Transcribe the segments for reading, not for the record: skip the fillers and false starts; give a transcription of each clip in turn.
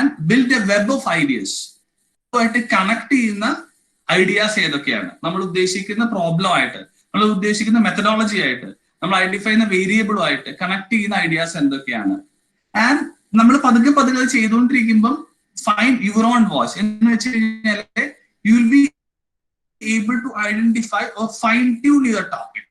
and build a web of ideas. ആയിട്ട് connect ചെയ്യുന്ന ideas ഏതൊക്കെയാണ്, നമ്മൾ ഉദ്ദേശിക്കുന്ന പ്രോബ്ലം ആയിട്ട്, നമ്മൾ ഉദ്ദേശിക്കുന്ന മെത്തഡോളജി ആയിട്ട്, നമ്മൾ ഐഡന്റിഫൈ ചെയ്യുന്ന വേരിയബിളുമായിട്ട് കണക്ട് ചെയ്യുന്ന ഐഡിയാസ് എന്തൊക്കെയാണ്. ആൻഡ് നമ്മൾ പതുക്കെ പതുക്കെ ചെയ്തുകൊണ്ടിരിക്കുമ്പോൾ ഫൈൻഡ് യുവർ ഓൺ വാച്ച് എന്ന് വെച്ച് കഴിഞ്ഞാൽ you will be able to identify or fine tune your topic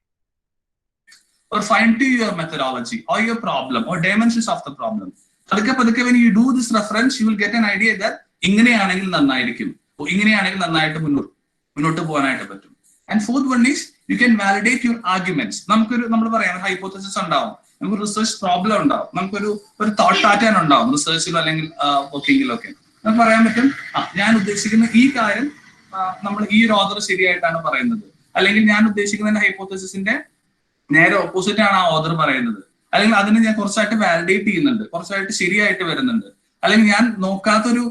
or fine tune your methodology or your problem or dimensions of the problem. Padukka when you do this reference, you will get an idea that ingneyanengil nannayirikkum, ingneyanengil nannayittu munnottu povanayittu pattum. And fourth one is you can validate your arguments. Nammal parayam hypothesis undavum, namukku research problem undavum, namukku oru thought pattern undavum research il allengil working il okke namukku parayan pattum njan uddeshikkunna ee karyam നമ്മൾ ഈ ഒരു author ശരിയായിട്ടാണ് പറയുന്നത്, അല്ലെങ്കിൽ ഞാൻ ഉദ്ദേശിക്കുന്ന ഹൈപ്പോത്തസിസിന്റെ നേരെ opposite ആണ് ആ ഓതർ പറയുന്നത്, അല്ലെങ്കിൽ അതിനെ ഞാൻ കുറച്ചായിട്ട് വാലിഡേറ്റ് ചെയ്യുന്നുണ്ട്, കുറച്ചായിട്ട് ശരിയായിട്ട് വരുന്നുണ്ട്, അല്ലെങ്കിൽ ഞാൻ നോക്കാത്തൊരു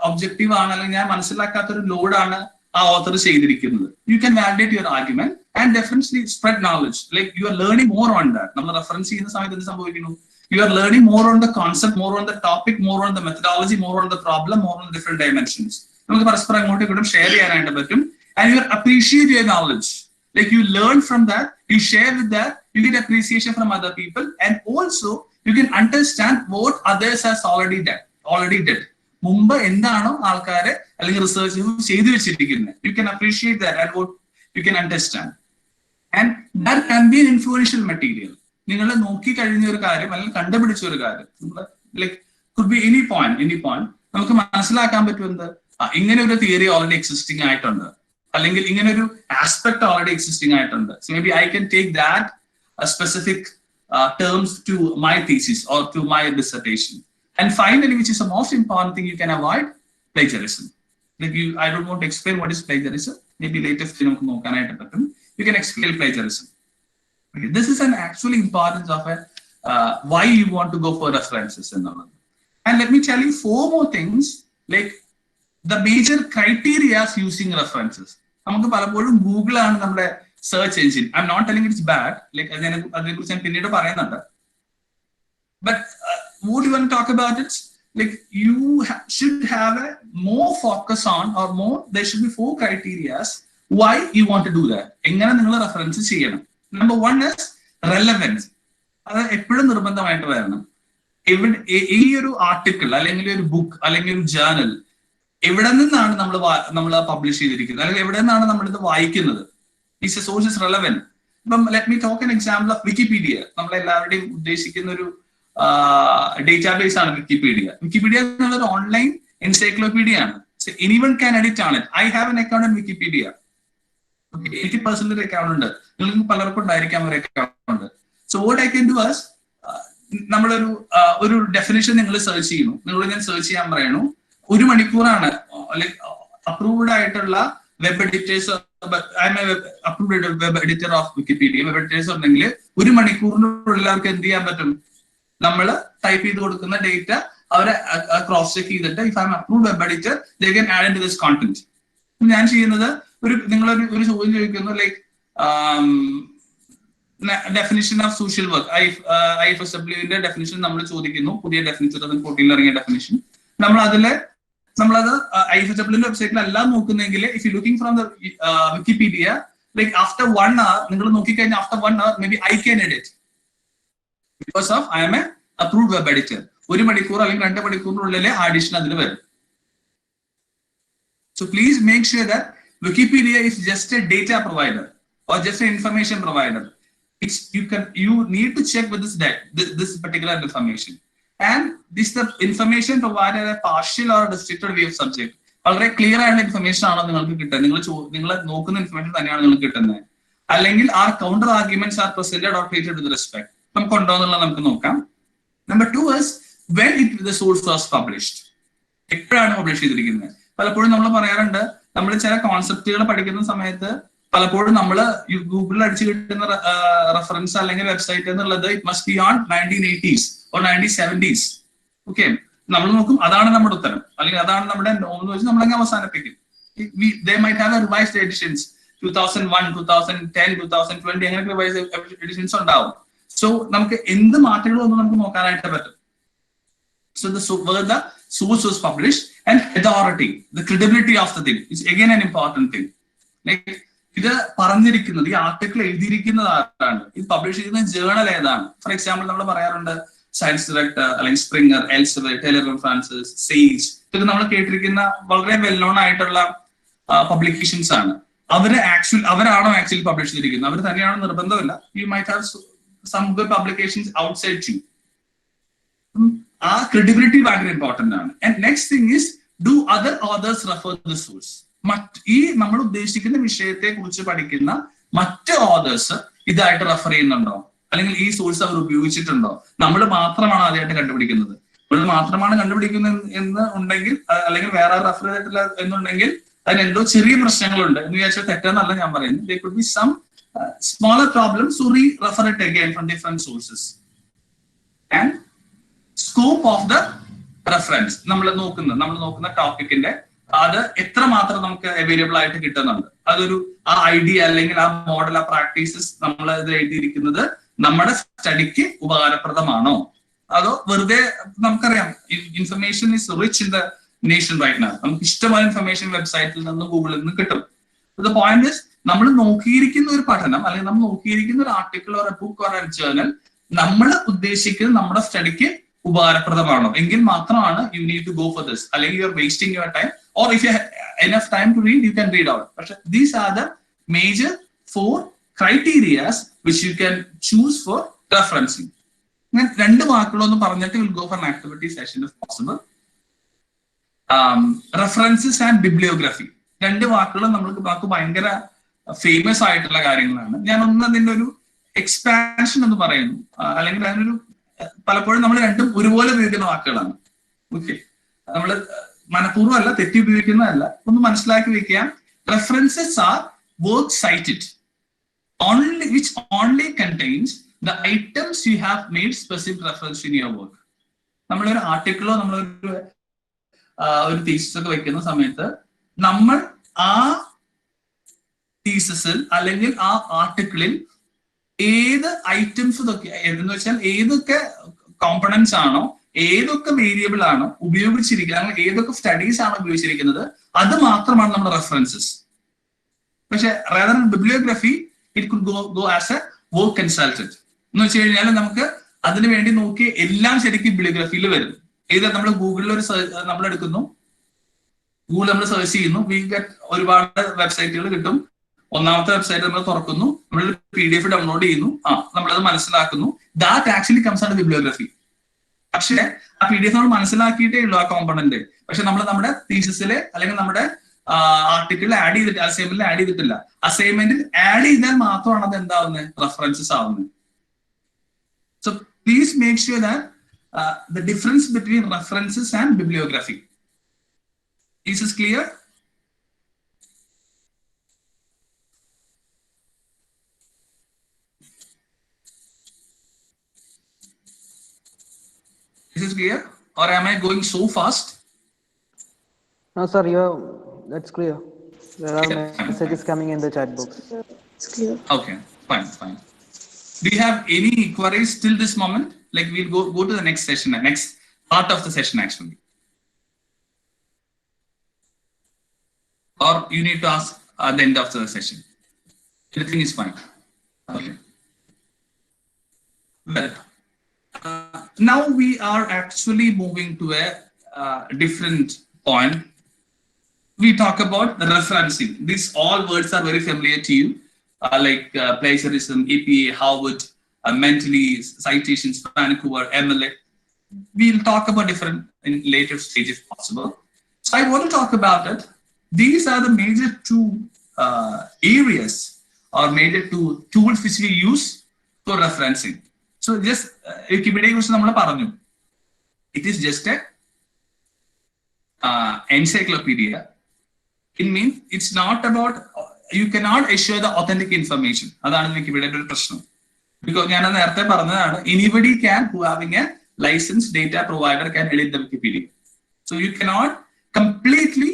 ഒബ്ജക്റ്റീവ് ആണ്, അല്ലെങ്കിൽ ഞാൻ മനസ്സിലാക്കാത്തൊരു ലോഡാണ് ആ ഓതർ ചെയ്തിരിക്കുന്നത്. You can validate your argument and definitely spread knowledge. Like you are learning more on that. നമ്മൾ റെഫറൻസ് ചെയ്യുന്ന സമയത്ത് എന്ത് സംഭവിക്കുന്നു? You are learning more on the concept, more on the topic, more on the methodology, more on the problem, more on the different dimensions. നമുക്ക് പരസ്പരം അങ്ങോട്ടും ഇങ്ങോട്ടും share ചെയ്യാനായിട്ട് പറ്റും. And you appreciate your knowledge. Like you learn from that, you share with that, you get appreciation from other people, and also you can understand what others has already dead. മുമ്പ് എന്താണോ ആൾക്കാരെ അല്ലെങ്കിൽ research ചെയ്തു വെച്ചിരിക്കുന്നത്, you can appreciate that and what you can understand. And that can be an influential material. നിങ്ങൾ നോക്കി കഴിഞ്ഞ ഒരു കാര്യം അല്ലെങ്കിൽ കണ്ടുപിടിച്ച ഒരു കാര്യം, like could be any point നമുക്ക് മനസ്സിലാക്കാൻ പറ്റുന്നത് ഇങ്ങനെ ഒരു തിയറി ഓൾറെഡി എക്സിസ്റ്റിംഗ് ആയിട്ടുണ്ട്, അല്ലെങ്കിൽ ഇങ്ങനെ ഒരു ആസ്പെക്ട് ഓൾറെഡി എക്സിസ്റ്റിംഗ് ആയിട്ടുണ്ട്. So may be I can take that specific terms to my thesis or to my dissertation. And finally, which is the most important thing, you can avoid plagiarism. Like I don't want to explain what is plagiarism. May be latest നമുക്ക് നോക്കാനായിട്ട് പറ്റും. You can explain plagiarism. Okay, this is an actual importance of why you want to go for references. And let me tell you 4 more things, like the major criteria using references. നമുക്ക് പലപ്പോഴും Google ആണ് നമ്മുടെ search engine. I'm not telling it's bad, like അതിനെക്കുറിച്ച് ഞാൻ പിന്നീട് പറയുന്നുണ്ട്. But what you want to talk about it, like you should have a more focus on, or more, there should be 4 criteria why you want to do that. എങ്ങനെ നിങ്ങൾ reference ചെയ്യണം. Number 1 is relevance. അത് എപ്പോഴും നിർബന്ധമായിട്ട് വരണം. ഈ ഒരു article അല്ലെങ്കിൽ ഒരു ബുക്ക് അല്ലെങ്കിൽ ഒരു ജേർണൽ എവിടെ നിന്നാണ് നമ്മൾ പബ്ലിഷ് ചെയ്തിരിക്കുന്നത്, അല്ലെങ്കിൽ എവിടെ നിന്നാണ് നമ്മൾ ഇത് വായിക്കുന്നത്, it's a source is relevant. ഇപ്പം let me talk an example of Wikipedia. നമ്മളെല്ലാവരുടെയും ഉദ്ദേശിക്കുന്ന ഒരു ഡേറ്റാബേസ് ആണ് വിക്കിപീഡിയ. വിക്കിപീഡിയ എന്നുള്ളൊരു ഓൺലൈൻ എൻസൈക്ലോപീഡിയ ആണ്. എനിവൺ ക്യാൻ എഡിറ്റ് ആണ്. I have an account in Wikipedia. എനിക്ക് പേഴ്സണലി അക്കൗണ്ട് ഉണ്ട്, നിങ്ങൾക്ക് പലർക്കും ഉണ്ടായിരിക്കാം ഒരു account. So what I can do as, നമ്മളൊരു ഡെഫിനിഷൻ നിങ്ങൾ സെർച്ച് ചെയ്യുന്നു, നിങ്ങൾ ഞാൻ സെർച്ച് ചെയ്യാൻ പറയണു. 1 മണിക്കൂറാണ് ലൈക്ക് അപ്രൂവ്ഡ് ആയിട്ടുള്ള web editors, approved web editor of Wikipedia web editors ഉണ്ടെങ്കിൽ 1 മണിക്കൂറിനുള്ളിൽ അവർക്ക് എന്ത് ചെയ്യാൻ പറ്റും? നമ്മൾ ടൈപ്പ് ചെയ്ത് കൊടുക്കുന്ന ഡേറ്റ അവരെ ക്രോസ് ചെക്ക് ചെയ്തിട്ട് if I am approved web editor they can add in to this content. ഞാൻ ചെയ്യുന്നത്, നിങ്ങളൊരു ചോദ്യം ചോദിക്കുന്നു, like definition of social work, IFSWന്റെ ഡെഫിനിഷൻ നമ്മൾ ചോദിക്കുന്നു. പുതിയ ഡെഫിനിഷൻ 2014 ഇറങ്ങിയ ഡെഫിനിഷൻ. നമ്മളത് IFSWന്റെ വെബ്സൈറ്റിൽ അല്ല നോക്കുന്നെങ്കിൽ, if you looking from the Wikipedia, like after 1 hour നിങ്ങൾ നോക്കിക്കഴിഞ്ഞാൽ after 1 hour may be I can edit because of I am a approved web editor. 1 മണിക്കൂർ അല്ലെങ്കിൽ 2 മണിക്കൂറിനുള്ളിൽ ആഡിഷൻ അതിൽ വരും. So please make sure that Wikipedia is just a data provider or just an information provider. You need to check with this particular information. And this the information provided a partial or restricted view of subject. വളരെ clear ആയിട്ടുള്ള information ആണോ നിങ്ങൾക്ക് കിട്ടുന്നത്? നിങ്ങൾ നോക്കുന്ന information തന്നെയാണ് നിങ്ങൾക്ക് കിട്ടുന്നത്, അല്ലെങ്കിൽ are counter arguments are presented or treated with respect. നമുക്ക് ഉണ്ടോ എന്നുള്ളത് നമുക്ക് നോക്കാം. Number 2 is when the source was published. എപ്പോഴാണ് പബ്ലിഷ് ചെയ്തിരിക്കുന്നത്? പലപ്പോഴും നമ്മൾ പറയാറുണ്ട്, നമ്മൾ ചില കോൺസെപ്റ്റുകൾ പഠിക്കുന്ന സമയത്ത് പലപ്പോഴും നമ്മൾ ഗൂഗിളിൽ അടിച്ചു കിട്ടുന്ന റെഫറൻസ് അല്ലെങ്കിൽ വെബ്സൈറ്റ് എന്നുള്ളത് it must be on 1980s or 1970s. Okay, നമ്മൾ നോക്കും അതാണ് നമ്മുടെ ഉത്തരം, അല്ലെങ്കിൽ അതാണ് നമ്മുടെ നോന്ന് വെച്ച് നമ്മളങ്ങ് അവസാനിപ്പിക്കും. They might have a revised editions 2001, 2010, 2020 അങ്ങനെ റിവൈസ് എഡിഷൻസ് ഉണ്ടാവും. സോ നമുക്ക് എന്ത് മാറ്റങ്ങളും ഒന്നും നമുക്ക് നോക്കാനായിട്ട് പറ്റും. So where the source was published, and authority, the credibility of the thing is again an important thing. Like ഇത് പറഞ്ഞിരിക്കുന്നത്, ഈ ആർട്ടിക്കിൾ എഴുതിയിരിക്കുന്നത് ആരാണ്, ഇത് പബ്ലിഷ് ചെയ്യുന്ന ജേണൽ ഏതാണ്. ഫോർ എക്സാമ്പിൾ നമ്മൾ പറയാറുണ്ട് സയൻസ് ഡയറക്ടർ അല്ലെങ്കിൽ സ്പ്രിംഗർ, എൽസെവിയർ, ടെലിഗ്രാം ഫ്രാൻസിസ്, സേജ്, ഇതൊക്കെ നമ്മൾ കേട്ടിരിക്കുന്ന വളരെ വെൽ നോൺ ആയിട്ടുള്ള പബ്ലിക്കേഷൻസ് ആണ്. അവരാണോ ആക്ച്വലി പബ്ലിഷ് ചെയ്തിരിക്കുന്നത്? അവർ തന്നെയാണോ നിർബന്ധമില്ല. You might have some good publications outside you. ആ ക്രെഡിബിലിറ്റി ഭയങ്കര ഇമ്പോർട്ടന്റ് ആണ്. And next thing is, do other authors refer the source? ഈ നമ്മൾ ഉദ്ദേശിക്കുന്ന വിഷയത്തെ കുറിച്ച് പഠിക്കുന്ന മറ്റ് ഓതേഴ്സ് ഇതായിട്ട് റെഫർ ചെയ്യുന്നുണ്ടോ, അല്ലെങ്കിൽ ഈ സോഴ്സ് അവർ ഉപയോഗിച്ചിട്ടുണ്ടോ? നമ്മൾ മാത്രമാണ് ആദ്യമായിട്ട് കണ്ടുപിടിക്കുന്നത്, നമ്മൾ മാത്രമാണ് കണ്ടുപിടിക്കുന്നത് എന്ന് ഉണ്ടെങ്കിൽ, അല്ലെങ്കിൽ വേറെ റെഫർ ചെയ്തിട്ടില്ല എന്നുണ്ടെങ്കിൽ അതിന് എന്തോ ചെറിയ പ്രശ്നങ്ങളുണ്ട് എന്ന് വിചാരിച്ചാൽ തെറ്റെന്നല്ല ഞാൻ പറയുന്നത്. there could be some smaller problems, so refer it again from different sources. And scope of the reference, നമ്മൾ നോക്കുന്ന ടോപ്പിക്കിന്റെ അത് എത്രമാത്രം നമുക്ക് അവൈലബിൾ ആയിട്ട് കിട്ടുന്നുണ്ട്, അതൊരു ആ ഐഡിയ അല്ലെങ്കിൽ ആ മോഡൽ, ആ പ്രാക്ടീസസ് നമ്മൾ ഇത് എഴുതിയിരിക്കുന്നത് നമ്മുടെ സ്റ്റഡിക്ക് ഉപകാരപ്രദമാണോ, അതോ വെറുതെ നമുക്കറിയാം information is rich in the nation right now. നമുക്ക് ഇഷ്ടമായ ഇൻഫർമേഷൻ വെബ്സൈറ്റിൽ നിന്നും ഗൂഗിളിൽ നിന്നും കിട്ടും. ദ പോയിന്റ് ഇസ്, നമ്മൾ നോക്കിയിരിക്കുന്ന ഒരു പഠനം അല്ലെങ്കിൽ നമ്മൾ നോക്കിയിരിക്കുന്ന ഒരു article or a book or a journal നമ്മൾ ഉദ്ദേശിക്കുന്നത് നമ്മുടെ സ്റ്റഡിക്ക് ഉപകാരപ്രദമാണോ എങ്കിൽ മാത്രമാണ് you need to go for this. അല്ലെങ്കിൽ you are wasting your time, or if you enough time to read you can read out. പക്ഷെ these are the major 4 criterias which you can choose for referencing. ഞാൻ 2 വാക്കുകളൊന്നും പറഞ്ഞിട്ട് will go for an activity session if possible. References and bibliography, 2 വാക്കുകൾ നമുക്ക് ഭയങ്കര famous ആയിട്ടുള്ള കാര്യങ്ങളാണ്. ഞാൻ അതിന്റെ ഒരു എക്സ്പാൻഷൻ എന്ന് പറയുന്നു, അല്ലെങ്കിൽ അതിനൊരു പലപ്പോഴും നമ്മൾ രണ്ടും ഒരുപോലെ ഉപയോഗിക്കുന്ന വാക്കുകളാണ്. ഓക്കെ, നമ്മൾ മനഃപൂർവ്വം അല്ല, തെറ്റി ഉപയോഗിക്കുന്നതല്ല, ഒന്ന് മനസ്സിലാക്കി വെക്കുക. References are work cited only which only contains the items you have made specific reference in your work. നമ്മളൊരു ആർട്ടിക്കിളോ ഒരു തീസിസ് ഒക്കെ വെക്കുന്ന സമയത്ത് നമ്മൾ ആ തീസിസിൽ അല്ലെങ്കിൽ ആ ആർട്ടിക്കിളിൽ ഏത് ഐറ്റംസ് ഇതൊക്കെ എന്ന് വെച്ചാൽ ഏതൊക്കെ കോമ്പണൻസ് ആണോ, ഏതൊക്കെ വേരിയബിൾ ആണോ ഉപയോഗിച്ചിരിക്കുന്നത്, അല്ലെങ്കിൽ ഏതൊക്കെ സ്റ്റഡീസ് ആണോ ഉപയോഗിച്ചിരിക്കുന്നത്, അത് മാത്രമാണ് നമ്മുടെ റെഫറൻസസ്. പക്ഷെ rather than bibliography, it could go as a work consultant. എന്ന് വെച്ച് കഴിഞ്ഞാൽ നമുക്ക് അതിനു വേണ്ടി നോക്കി എല്ലാം ശരിക്കും ബിബ്ലിയോഗ്രഫിയിൽ വരും. ഇത് നമ്മൾ ഗൂഗിളിൽ നമ്മൾ എടുക്കുന്നു, ഗൂഗിൾ നമ്മൾ സെർച്ച് ചെയ്യുന്നു, വി ഗെറ്റ് ഒരുപാട് വെബ്സൈറ്റുകൾ കിട്ടും. ഒന്നാമത്തെ വെബ്സൈറ്റ് നമ്മൾ തുറക്കുന്നു, നമ്മൾ PDF ഡൗൺലോഡ് ചെയ്യുന്നു, നമ്മളത് മനസ്സിലാക്കുന്നു. That actually comes under bibliography. പക്ഷേ ആ PDF നമ്മൾ മനസ്സിലാക്കിയിട്ടേ ഉള്ളൂ ആ കോമ്പണന്റ്. പക്ഷെ നമ്മൾ നമ്മുടെ തീസിസിലെ അല്ലെങ്കിൽ നമ്മുടെ ആർട്ടിക്കിൾ ആഡ് ചെയ്തിട്ട് അസൈൻമെന്റിൽ ആഡ് ചെയ്തിട്ടില്ല. അസൈൻമെന്റിൽ ആഡ് ചെയ്താൽ മാത്രമാണ് അത് എന്താവുന്നത്, റെഫറൻസസ് ആവുന്നത്. So please make sure that the difference between references and bibliography. Is this clear? Is this clear? Or am I going so fast? No, sir, that's clear. There are messages coming in the chat box. It's clear. Okay, fine. Do you have any queries till this moment? Like we'll go to the next session, next part of the session actually. Or you need to ask at the end of the session. Everything is fine. Okay. Well, now we are actually moving to a different point. We talk about the referencing. These all words are very familiar to you, like plagiarism, EPA, Harvard, mentally, citations, Vancouver, MLA. We'll talk about different in later stage if possible. So I want to talk about it. These are the major 2 areas or major 2 tools which we use for referencing. So just Wikipedia കുറിച്ച് നമ്മൾ പറഞ്ഞു. It is just a encyclopedia. It means it's not about, you cannot assure the authentic information. അതാണ് വിക്കിപീഡിയയുടെ ഒരു പ്രശ്നം. Because ഞാൻ നേരത്തെ പറഞ്ഞതാണ്, anybody can, who having a licensed data provider can edit the Wikipedia. So you cannot completely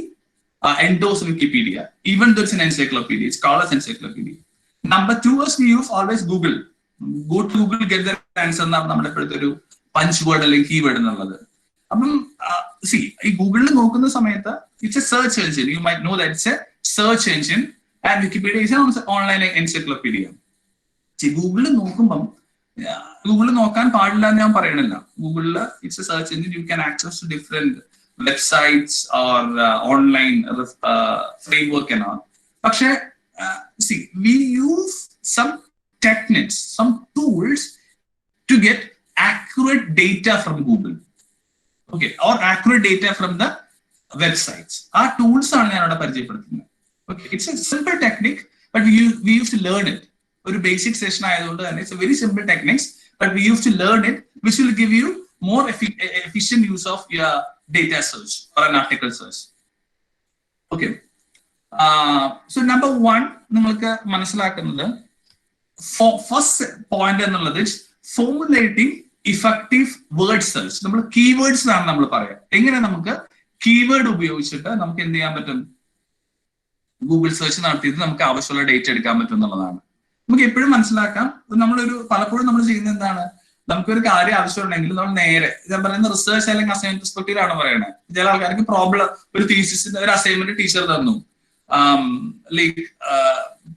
endorse Wikipedia, even though it's an encyclopedia. It's called as encyclopedia. Number 2 is we use always Google. Go to Google, get the answer. നമ്മുടെ ഇപ്പോഴത്തെ ഒരു punch word അല്ലെങ്കിൽ keyword എന്നുള്ളത്. അപ്പം C ഈ ഗൂഗിളിൽ നോക്കുന്ന സമയത്ത് it's a search engine. You might know that it's a search engine and Wikipedia is online encyclopedia. ഗൂഗിളിൽ നോക്കുമ്പം ഗൂഗിളിൽ നോക്കാൻ പാടില്ല എന്ന് ഞാൻ പറയണില്ല. ഗൂഗിളിൽ it's a search engine. You can access to different websites or online framework and all. പക്ഷേ see, we use some techniques, some tools to get accurate data from Google, okay, or accurate data from the websites. Our tools are not പരിചയപ്പെടുത്തുന്നത്. Okay, it's a simple technique, but we used to learn it. ഒരു basic session ആയതുകൊണ്ട് തന്നെ it's a very simple techniques, but we used to learn it, which will give you more efficient use of your data search or an article search. Okay. So number one, നിങ്ങൾക്ക് മനസ്സിലാക്കുന്നത് first point എന്നുള്ളത് formulating effective word search. നമ്മൾ keywords ആണ് നമ്മൾ പറയാം. എങ്ങനെ നമുക്ക് keyword ഉപയോഗിച്ചിട്ട് നമുക്ക് എന്ത് ചെയ്യാൻ പറ്റും? ഗൂഗിൾ സെർച്ച് നടത്തിയിട്ട് നമുക്ക് ആവശ്യമുള്ള ഡേറ്റ എടുക്കാൻ പറ്റും എന്നുള്ളതാണ്. നമുക്ക് എപ്പോഴും മനസ്സിലാക്കാം. പലപ്പോഴും നമ്മൾ ചെയ്യുന്നത് എന്താണ്? നമുക്കൊരു കാര്യം ആവശ്യമുണ്ടെങ്കിൽ നമ്മൾ നേരെ ഞാൻ പറയുന്ന റിസർച്ച് അല്ലെങ്കിൽ അസൈൻമെന്റ് പെർസ്പെക്റ്റീവ് ആണ് പറയണത്. ചില ആൾക്കാർക്ക് പ്രോബ്ലം, ഒരു തീസിസിന്റെ ഒരു അസൈൻമെന്റ് ടീച്ചർ തന്നു, like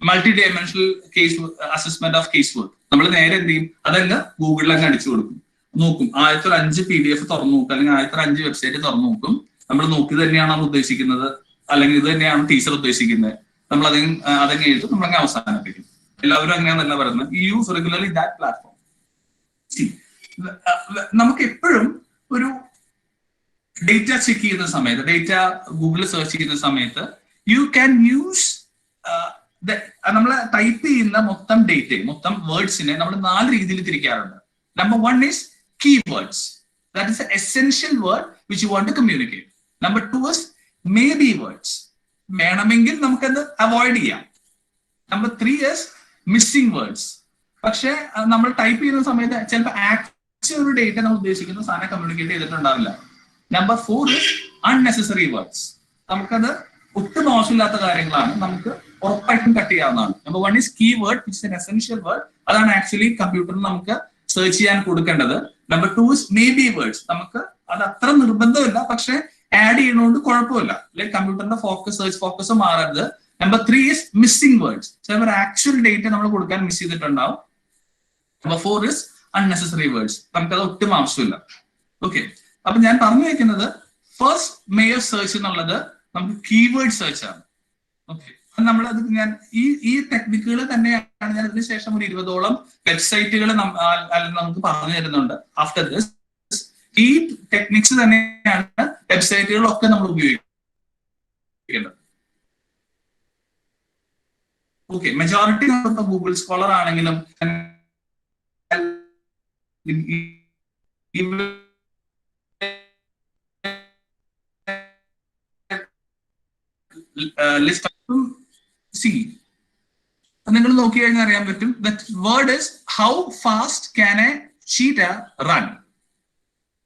multi dimensional case assessment of case work. നമ്മൾ നേരെ എന്ത് ചെയ്യും? അതങ്ങ് ഗൂഗിളിൽ അങ്ങ് അടിച്ചു കൊടുക്കും. നോക്കും, 5 PDF തുറന്നു നോക്കും, അല്ലെങ്കിൽ 5 വെബ്സൈറ്റ് തുറന്നു നോക്കും. നമ്മൾ നോക്കി തന്നെയാണ് നമ്മൾ ഉദ്ദേശിക്കുന്നത്, അല്ലെങ്കിൽ ഇത് തന്നെയാണ് ടീച്ചർ ഉദ്ദേശിക്കുന്നത്. നമ്മൾ അതങ്ങ് എഴുതും, നമ്മളങ്ങ് അവസാനിപ്പിക്കും. എല്ലാവരും അങ്ങനെയാണെന്നല്ല പറയുന്നത്. Use regularly that platform. നമുക്ക് എപ്പോഴും ഒരു ഡേറ്റ ചെക്ക് ചെയ്യുന്ന സമയത്ത്, ഡേറ്റ ഗൂഗിളിൽ സെർച്ച് ചെയ്യുന്ന സമയത്ത് യു ക്യാൻ യൂസ് നമ്മൾ ടൈപ്പ് ചെയ്യുന്ന മൊത്തം ഡേറ്റയെ, മൊത്തം വേർഡ്സിനെ നമ്മൾ 4 രീതിയിൽ തിരിക്കാറുണ്ട്. Number 1 is keywords. That is the essential word which you want to communicate. Number 2 is maybe words. വേണമെങ്കിൽ നമുക്കത് അവോയ്ഡ് ചെയ്യാം. Number 3 is missing words. പക്ഷെ നമ്മൾ ടൈപ്പ് ചെയ്യുന്ന സമയത്ത് ചിലപ്പോൾ ആക്ച്വൽ ഒരു ഡേറ്റ നമ്മൾ ഉദ്ദേശിക്കുന്ന സാധനം കമ്മ്യൂണിക്കേറ്റ് ചെയ്തിട്ടുണ്ടാവില്ല. Number 4 is unnecessary words. നമുക്കത് ഒട്ടും ആവശ്യമില്ലാത്ത കാര്യങ്ങളാണ്, നമുക്ക് ഉറപ്പായിട്ടും കട്ട് ചെയ്യാവുന്നതാണ്. Number 1 is keyword, which is an essential word. അതാണ് ആക്ച്വലി കമ്പ്യൂട്ടറിൽ നമുക്ക് സെർച്ച് ചെയ്യാൻ കൊടുക്കേണ്ടത്. Number 2 is maybe words. നമുക്ക് അത് അത്ര നിർബന്ധമില്ല, പക്ഷെ ആഡ് ചെയ്യണോണ്ട് കുഴപ്പമില്ല, ലൈക്ക് കമ്പ്യൂട്ടറിന്റെ സെർച്ച് ഫോക്കസ് മാറരുത്. Number 3 is missing words. ചിലപ്പോൾ ആക്ച്വൽ ഡേറ്റ നമ്മൾ കൊടുക്കാൻ മിസ് ചെയ്തിട്ടുണ്ടാവും. Number 4 is unnecessary words. നമുക്കത് ഒട്ടും ആവശ്യമില്ല. ഓക്കെ, അപ്പൊ ഞാൻ പറഞ്ഞു വെക്കുന്നത് ഫസ്റ്റ് മേയർ സെർച്ച് എന്നുള്ളത് നമുക്ക് കീവേഡ് സെർച്ച് ആണ്. ഓക്കെ, നമ്മളത് ഞാൻ ഈ ടെക്നിക്കുകൾ തന്നെയാണ് ഞാൻ അതിന് ശേഷം ഒരു 20ഓളം വെബ്സൈറ്റുകൾ നമുക്ക് പറഞ്ഞു തരുന്നുണ്ട്. ആഫ്റ്റർ ദിസ് ഈ ടെക്നിക്സ് തന്നെയാണ് വെബ്സൈറ്റുകളൊക്കെ നമ്മൾ ഉപയോഗിക്കേണ്ടത്. ഓക്കെ, മെജോറിറ്റി ഇപ്പൊ ഗൂഗിൾ സ്കോളർ ആണെങ്കിലും നിങ്ങൾ നോക്കി കഴിഞ്ഞാൽ അറിയാൻ പറ്റും. Word is how fast can a cheetah run.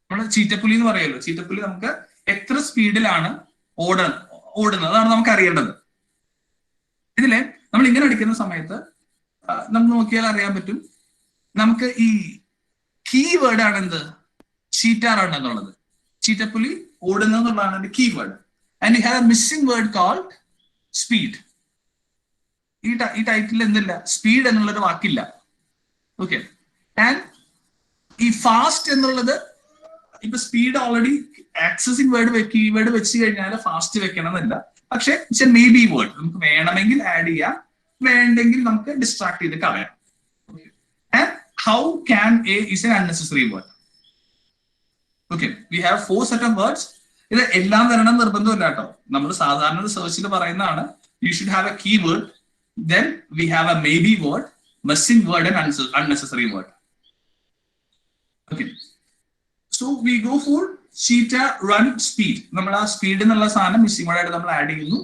നമ്മൾ ചീറ്റപ്പുലി എന്ന് പറയുമല്ലോ. ചീറ്റപ്പുലി നമുക്ക് എത്ര സ്പീഡിലാണ് ഓടുന്നത്, അതാണ് നമുക്ക് അറിയേണ്ടത്. ഇതിലെ നമ്മൾ ഇങ്ങനെ അടിക്കുന്ന സമയത്ത് നമുക്ക് നോക്കിയാൽ അറിയാൻ പറ്റും, നമുക്ക് ഈ കീവേഡ് ആണ് എന്ത്? ചീറ്റ റൺ എന്നുള്ളത്. ചീറ്റപ്പുലി ഓടുന്നത് എന്നുള്ളതാണ് എന്റെ keyword. And you have a missing word called speed. ഈ ടൈറ്റിൽ എന്തില്ല? സ്പീഡ് എന്നുള്ളൊരു വാക്കില്ല. ഓക്കെ, ആൻഡ് ഈ ഫാസ്റ്റ് എന്നുള്ളത് ഇപ്പൊ speed already accessing word keyword വെച്ച് കഴിഞ്ഞാൽ ഫാസ്റ്റ് വെക്കണം എന്നില്ല. പക്ഷെ it's a may be word. നമുക്ക് വേണമെങ്കിൽ ആഡ് ചെയ്യാം, വേണ്ടെങ്കിൽ നമുക്ക് ഡിസ്ട്രാക്ട് ചെയ്ത് കളയാം. And how can a is an unnecessary word. Okay, we have 4 set of words. ഇത് എല്ലാം വരണം നിർബന്ധമില്ല കേട്ടോ. നമ്മൾ സാധാരണ സെർച്ചിൽ പറയുന്നതാണ് you should have A keyword, then we have a maybe word, missing word and unnecessary word. Okay, so we go for cheetah run speed. നമ്മൾ ആ സ്പീഡ് എന്നുള്ള സാധനം മിസ്സിംഗ് വേർഡ് ആയിട്ട് നമ്മൾ ആഡ് ചെയ്യുന്നു.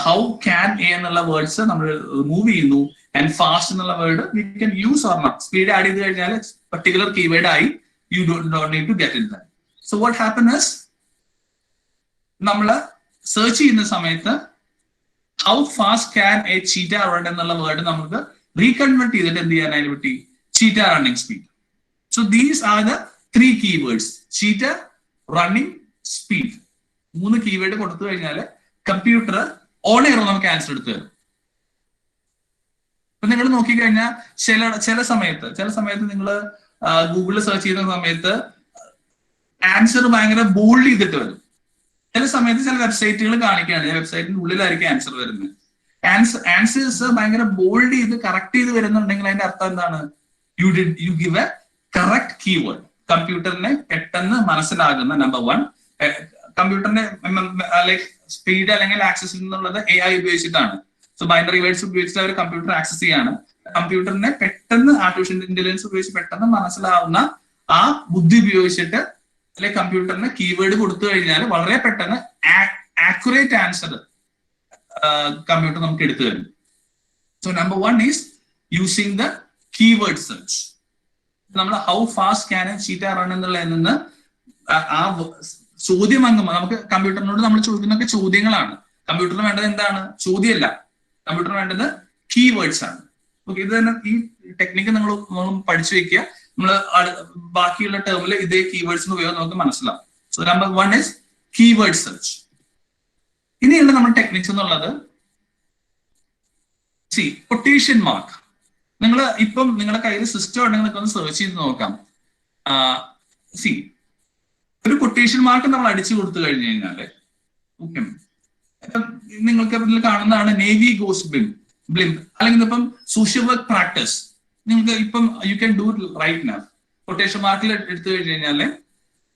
ഹൗ ക്യാൻ എ എന്നുള്ള words നമ്മൾ remove ചെയ്യുന്നു. ആൻഡ് ഫാസ്റ്റ് എന്നുള്ള word we can use or not. Speed add ചെയ്ത് കഴിഞ്ഞാൽ പർട്ടിക്കുലർ കീവേഡ് ആയി, you don't need to get in that. So what happens, നമ്മൾ സെർച്ച് ചെയ്യുന്ന സമയത്ത് how fast can a cheetah run എന്നുള്ള വേർഡ് നമുക്ക് റീകൺവേർട്ട് ചെയ്തിട്ട് എന്ത് ചെയ്യാനായിട്ട് പറ്റി? Cheetah running speed. So these are the 3 keywords: cheetah, running, speed. 3 keyword കൊടുത്തു കഴിഞ്ഞാൽ കമ്പ്യൂട്ടർ ഓൺ എയർ നമുക്ക് ആൻസർ എടുത്തു തരും. അപ്പൊ നിങ്ങൾ നോക്കിക്കഴിഞ്ഞാൽ ചില സമയത്ത് നിങ്ങൾ ഗൂഗിളിൽ സെർച്ച് ചെയ്യുന്ന സമയത്ത് ആൻസർ ഭയങ്കര ബോൾഡ് ചെയ്തിട്ട് വരും. ചില സമയത്ത് ചില വെബ്സൈറ്റുകൾ കാണിക്കുകയാണ്, വെബ്സൈറ്റിന്റെ ഉള്ളിലായിരിക്കും ആൻസർ വരുന്നത്. ആൻസേഴ്സ് ഭയങ്കര ബോൾഡ് ചെയ്ത് കറക്റ്റ് ചെയ്ത് വരുന്നുണ്ടെങ്കിൽ അതിന്റെ അർത്ഥം എന്താണ്? You give a correct keyword. കമ്പ്യൂട്ടറിനെ പെട്ടെന്ന് മനസ്സിലാകുന്ന നമ്പർ 1. കമ്പ്യൂട്ടറിന്റെ ലൈക് സ്പീഡ് അല്ലെങ്കിൽ ആക്സസ് എന്നുള്ളത് AI ഉപയോഗിച്ചിട്ടാണ്. സോ ബൈനറി വേർഡ്സ് ഉപയോഗിച്ചിട്ട് അവർ കമ്പ്യൂട്ടർ ആക്സസ് ചെയ്യാണ്. കമ്പ്യൂട്ടറിനെ പെട്ടെന്ന് ആർട്ടിഫിഷ്യൽ ഇന്റലിജൻസ് ഉപയോഗിച്ച് പെട്ടെന്ന് മനസ്സിലാവുന്ന ആ ബുദ്ധി ഉപയോഗിച്ചിട്ട് അല്ലെങ്കിൽ കമ്പ്യൂട്ടറിന് കീവേഡ് കൊടുത്തു കഴിഞ്ഞാൽ വളരെ പെട്ടെന്ന് ആക്യുറേറ്റ് ആൻസർ കമ്പ്യൂട്ടർ നമുക്ക് എടുത്തു തരും. So number 1 is using the keyword search. നമ്മൾ how fast can a cheetah run എന്നുള്ളതിൽ നിന്ന് ആ ചോദ്യം വാങ്ങുമ്പോൾ നമുക്ക് കമ്പ്യൂട്ടറിനോട് നമ്മൾ ചോദിക്കുന്നൊക്കെ ചോദ്യങ്ങളാണ്. കമ്പ്യൂട്ടറിന് വേണ്ടത് എന്താണ്? ചോദ്യമല്ല, കമ്പ്യൂട്ടറിന് വേണ്ടത് കീവേഡ്സ് ആണ്. ഓക്കെ, ഇത് തന്നെ ഈ ടെക്നിക്ക് നിങ്ങൾ പഠിച്ചു വെക്കുക. നമ്മൾ ബാക്കിയുള്ള ടേമിൽ ഇതേ കീവേഡ്സിന് ഉപയോഗം നമുക്ക് മനസ്സിലാവും. So number 1 is keyword search. ഇനിയുള്ള നമ്മുടെ ടെക്നിക്സ് എന്നുള്ളത് കൊട്ടേഷൻ മാർക്ക്. നിങ്ങൾ ഇപ്പം നിങ്ങളുടെ കയ്യിൽ സിസ്റ്റം ഉണ്ടെങ്കിൽ നിങ്ങൾക്ക് ഒന്ന് സെർച്ച് ചെയ്ത് നോക്കാം. ഒരു കൊട്ടേഷൻ മാർക്ക് നമ്മൾ അടിച്ചു കൊടുത്തു കഴിഞ്ഞു കഴിഞ്ഞാല് ഓക്കെ, നിങ്ങൾക്ക് ഇതിൽ കാണുന്നതാണ് നേവി ഗോസ് ബ്ലിംപ്, അല്ലെങ്കിൽ ഇപ്പം സോഷ്യൽ വർക്ക് പ്രാക്ടീസ്. നിങ്ങൾക്ക് ഇപ്പം you can do right now. Quotation മാർക്കിൽ എടുത്തു കഴിഞ്ഞു കഴിഞ്ഞാല്